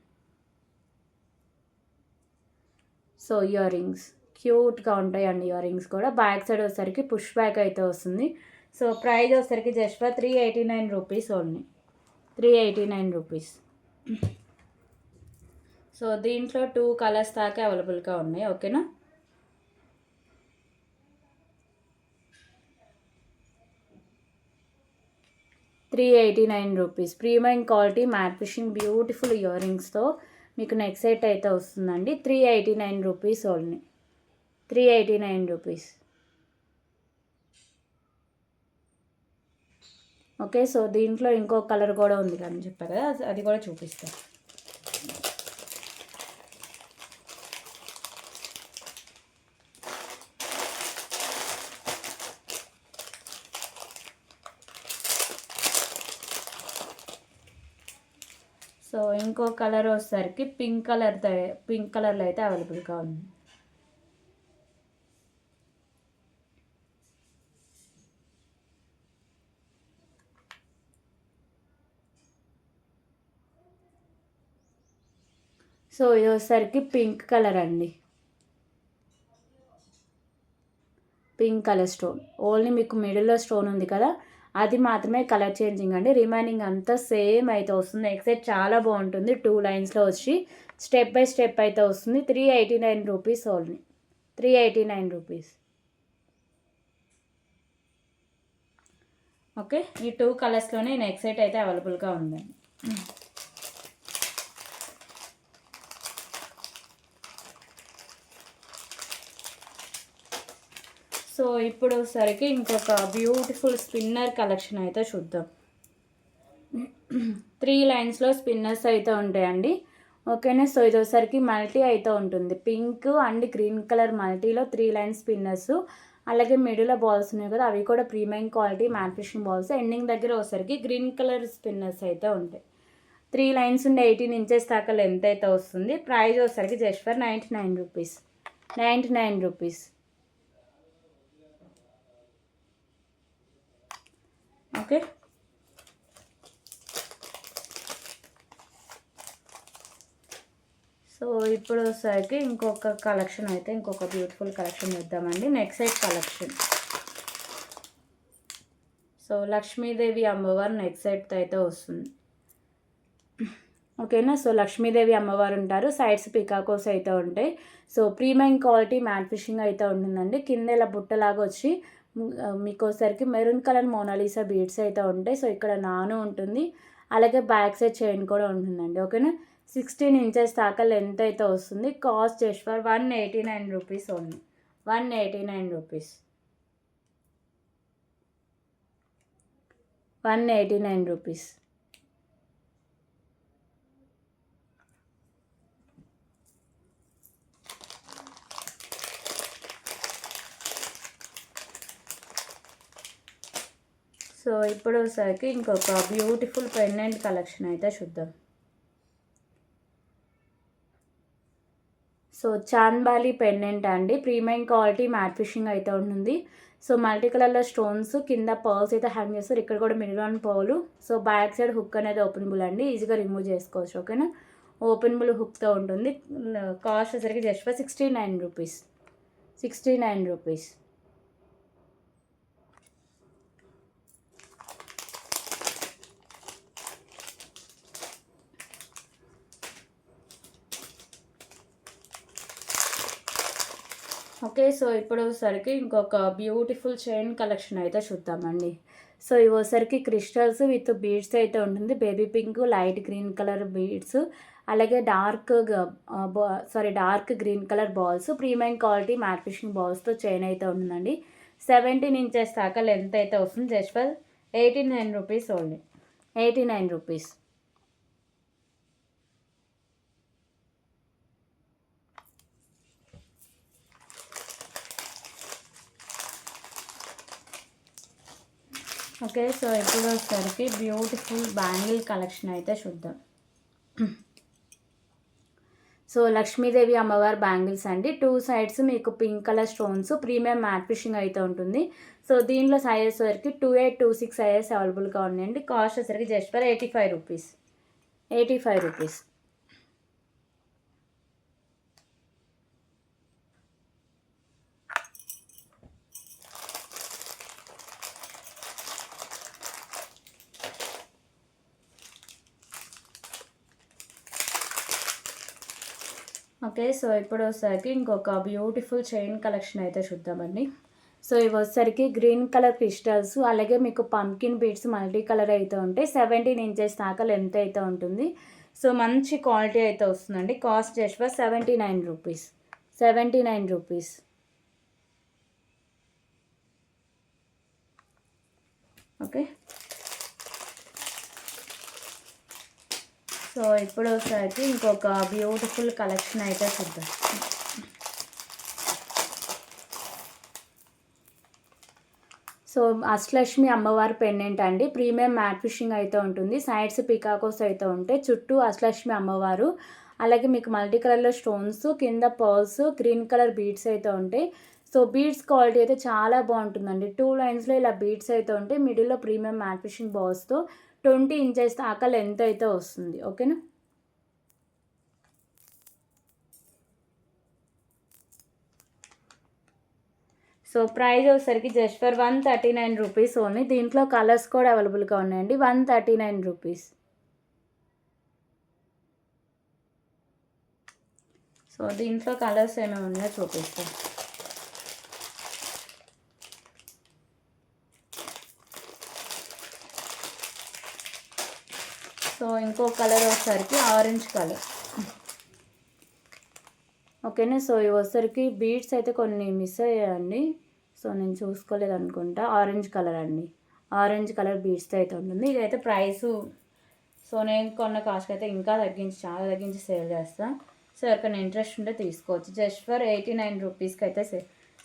A: సో ఇయర్ రింగ్స్ క్యూట్గా ఉంటాయండి. ఇయర్ రింగ్స్ కూడా బ్యాక్ సైడ్ వచ్చేసరికి పుష్ బ్యాక్ అయితే వస్తుంది. సో ప్రైస్ వచ్చేసరికి just for 389 rupees only. 389 rupees. So దీంట్లో 2 కలర్స్ దాకా అవైలబుల్గా ఉన్నాయి. ఓకేనా. ₹389 premium quality matte finishing beautiful ear రింగ్స్తో మీకు నెక్ సెట్ అయితే వస్తుందండి. 389 rupees only. 389 rupees. Okay. So దీంట్లో ఇంకో కలర్ కూడా ఉంది కానీ చెప్పారు కదా, అది కూడా చూపిస్తాను. సో ఇంకో కలర్ వచ్చేసరికి పింక్ కలర్లో అయితే అవైలబుల్గా ఉంది. సో ఇది వచ్చేసరికి పింక్ కలర్ అండి. పింక్ కలర్ స్టోన్ ఓన్లీ మీకు మిడిల్లో స్టోన్ ఉంది కదా, అది మాత్రమే కలర్ చేంజింగ్ అండి. రిమైనింగ్ అంతా సేమ్ అయితే వస్తుంది. నెక్ సెట్ చాలా బాగుంటుంది. 2 లైన్స్లో వచ్చి స్టెప్ బై స్టెప్ అయితే వస్తుంది. 389 రూపీస్ ఓన్లీ. 389 రూపీస్. ఓకే. ఈ 2 కలర్స్లోనే నెక్ సెట్ అయితే అవైలబుల్గా ఉందండి. సో ఇప్పుడు సరికి ఇంకొక బ్యూటిఫుల్ స్పిన్నర్ కలెక్షన్ అయితే చూద్దాం. 3 లైన్స్లో స్పిన్నర్స్ అయితే ఉంటాయండి. ఓకేనా. సో ఇది వచ్చేసరికి మల్టీ అయితే ఉంటుంది. పింక్ అండ్ గ్రీన్ కలర్ మల్టీలో 3 లైన్ స్పిన్నర్స్. అలాగే మిడిల్లో బాల్స్ ఉన్నాయి కదా, అవి కూడా premium quality matte fishing balls. Ending దగ్గర వచ్చేసరికి గ్రీన్ కలర్ స్పిన్నర్స్ అయితే ఉంటాయి. 3 లైన్స్ ఉండే 18 ఇంచెస్ దాకా లెంత్ అయితే వస్తుంది. ప్రైస్ వచ్చేసరికి just for 99 rupees. 99 rupees. Okay. So ఇప్పుడు వచ్చేసరికి ఇంకొక కలెక్షన్ అయితే ఇంకొక బ్యూటిఫుల్ కలెక్షన్ చూద్దామండి. Neck set collection. So Lakshmidevi అమ్మవారు నెక్ సెట్ అయితే వస్తుంది. ఓకేనా. సో లక్ష్మీదేవి అమ్మవారు ఉంటారు. సైడ్స్ పికాకోస్ అయితే ఉంటాయి. So premium quality matte finishing అయితే ఉంటుందండి. కింద ఇలా బుట్టలాగా వచ్చి మీకు వచ్చేసరికి మెరూన్ కలర్ మోనాలిసా బీడ్స్ అయితే ఉంటాయి. సో ఇక్కడ నాను ఉంటుంది, అలాగే బ్యాక్ సైడ్ చైన్ కూడా ఉంటుందండి. ఓకేనా, 16 ఇంచెస్ దాకా లెంత్ అయితే వస్తుంది. Cost just for 189 rupees only. 189 rupees, 189 rupees. So ఇప్పుడు వచ్చేసరికి ఇంకొక బ్యూటిఫుల్ పెండెంట్ కలెక్షన్ అయితే చూద్దాం. సో చాంద్బాలి పెండెంట్ అండి, ప్రీమియం క్వాలిటీ మ్యాట్ ఫిషింగ్ అయితే ఉంటుంది. సో మల్టీ కలర్లో స్టోన్స్, కింద పర్ల్స్ అయితే హ్యాంగ్ చేస్తారు. ఇక్కడ కూడా మిడిల్ పర్లు. సో బ్యాక్ సైడ్ హుక్ అనేది ఓపెనబుల్ అండి, ఈజీగా రిమూవ్ చేసుకోవచ్చు. ఓకేనా, ఓపెనబుల్ హుక్తో ఉంటుంది. కాస్ట్ వచ్చేసరికి just for 69 rupees, 69 rupees. Okay, so ఇప్పుడు వచ్చేసరికి ఇంకొక బ్యూటిఫుల్ చైన్ కలెక్షన్ అయితే చూద్దామండి. సో ఇవి వచ్చేసరికి క్రిస్టల్స్ విత్ బీడ్స్ అయితే ఉంటుంది. Baby pink, light green colour beads, అలాగే dark green colour balls, premium quality matte finishing బాల్స్తో చైన్ అయితే ఉంటుందండి. 17 ఇంచెస్ దాకా లెంత్ అయితే వస్తుంది. Just for 89 rupees only, 89 rupees. Okay, so ఇప్పుడు వచ్చేసరికి బ్యూటిఫుల్ బ్యాంగిల్ కలెక్షన్ అయితే చూద్దాం. సో లక్ష్మీదేవి అమ్మవారి బ్యాంగిల్స్ అండి, 2 సైడ్స్ మీకు pink colour stones, premium matte finishing అయితే ఉంటుంది. సో దీనిలో సైజెస్ వరకు 28, 26 సైజెస్ అవైలబుల్గా ఉన్నాయండి. కాస్ట్ వచ్చేసరికి just for 85 rupees, 85 rupees. Okay, so ఇప్పుడు వచ్చేసరికి ఇంకొక బ్యూటిఫుల్ చైన్ కలెక్షన్ అయితే చూద్దామండి. సో ఇవి వచ్చేసరికి గ్రీన్ కలర్ క్రిస్టల్స్, అలాగే మీకు పంకిన్ బీడ్స్ మల్టీ కలర్ అయితే ఉంటాయి. 17 ఇంచెస్ దాకా లెంత్ అయితే ఉంటుంది. సో మంచి క్వాలిటీ అయితే వస్తుందండి. Cost just for 79 rupees, 79 rupees. Okay, so ఇప్పుడు వచ్చేసరికి ఇంకొక బ్యూటిఫుల్ కలెక్షన్ అయితే చూద్దాం. సో అష్టలక్ష్మి అమ్మవారి పెండెంట్ అండి, ప్రీమియం మ్యాట్ ఫిషింగ్ అయితే ఉంటుంది. సైడ్స్ పికాకోస్ అయితే ఉంటాయి, చుట్టూ అష్టలక్ష్మి అమ్మవారు, అలాగే మీకు మల్టీ కలర్లో స్టోన్స్, కింద పర్ల్స్, గ్రీన్ కలర్ బీడ్స్ అయితే ఉంటాయి. సో బీడ్స్ క్వాలిటీ అయితే చాలా బాగుంటుందండి. 2 లైన్స్లో ఇలా బీడ్స్ అయితే ఉంటాయి. మిడిల్లో ప్రీమియం మ్యాట్ ఫిషింగ్ బాల్స్తో 20 ఇంచెస్ దాకా లెంత్ అయితే వస్తుంది. ఓకేనా, సో ప్రైస్ వచ్చేసరికి జస్ట్ ఫర్ 139 రూపీస్ ఓన్లీ. దీంట్లో కలర్స్ కూడా అవైలబుల్గా ఉన్నాయండి. 139 రూపీస్. సో దీంట్లో కలర్స్ ఏమేమి ఉన్నాయో చూపిస్తాను. సో ఇంకో కలర్ వచ్చేసరికి ఆరెంజ్ కలర్. ఓకేనా, సో ఇవి వచ్చేసరికి బీడ్స్ అయితే కొన్ని మిస్ అయ్యాయండి. సో నేను చూసుకోలేదు అనుకుంటా. ఆరెంజ్ కలర్ అండి, ఆరెంజ్ కలర్ బీడ్స్తో అయితే ఉంటుంది. ఇదైతే ప్రైసు, సో నేను కొన్న కాస్ట్ అయితే ఇంకా చాలా తగ్గించి సేల్ చేస్తాను. సో ఎవరికైనా ఇంట్రెస్ట్ ఉంటే తీసుకోవచ్చు. జస్ట్ ఫర్ 89 రూపీస్కి అయితే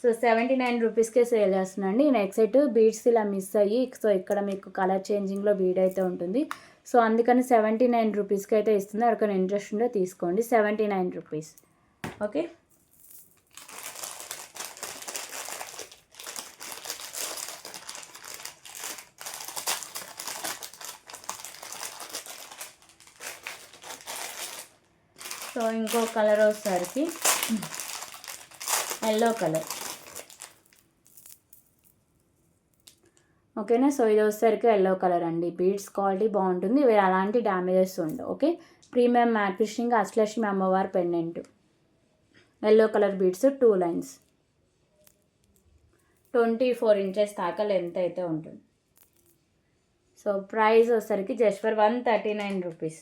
A: సో 79 రూపీస్కే సేల్ చేస్తున్నాండి. నెక్స్ట్ సెట్ బీడ్స్ ఇలా మిస్ అయ్యి, సో ఇక్కడ మీకు కలర్ చేంజింగ్లో బీడ్ అయితే ఉంటుంది. సో అందుకని 79 రూపీస్కి అయితే ఇస్తుంది. ఎవరికైనా ఇంట్రెస్ట్ ఉంటే తీసుకోండి. 79 రూపీస్. ఓకే, సో ఇంకో కలర్ వచ్చేసరికి ఎల్లో కలర్. ఓకేనా, సో ఇది వచ్చేసరికి ఎల్లో కలర్ అండి. బీడ్స్ క్వాలిటీ బాగుంటుంది, ఇవి అలాంటి డ్యామేజెస్ ఉండవు. Okay, premium matte finishing Ashtalakshmi అమ్మవారి pendant, yellow colour beads, 2 lines, 24 inches దాకా లెంత్ అయితే ఉంటుంది. సో ప్రైస్ వచ్చేసరికి just for 139 rupees.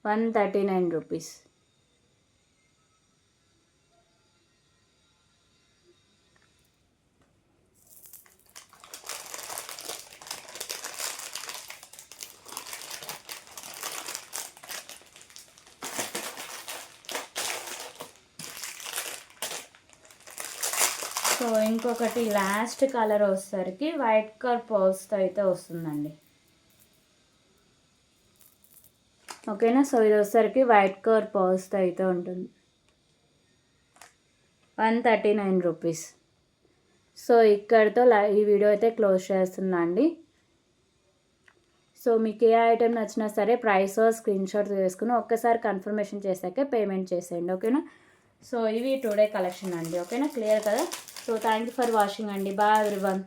A: 139 rupees. So ఇంకొకటి లాస్ట్ కలర్ వచ్చేసరికి వైట్ కలర్ పర్ల్స్తో అయితే వస్తుందండి. ఓకేనా. సో ఇది వచ్చేసరికి వైట్ కలర్ పర్ల్స్తో అయితే ఉంటుంది. 139 రూపీస్. సో ఇక్కడితో ఈ వీడియో అయితే క్లోజ్ చేస్తున్నా అండి. సో మీకు ఏ ఐటెం నచ్చినా సరే ప్రైస్ స్క్రీన్ షాట్ తీసుకుని ఒక్కసారి కన్ఫర్మేషన్ చేశాకే పేమెంట్ చేసేయండి. ఓకేనా. సో ఇవి టుడే కలెక్షన్ అండి. ఓకేనా, క్లియర్ కదా. So thank you for watching అండి. Bye everyone.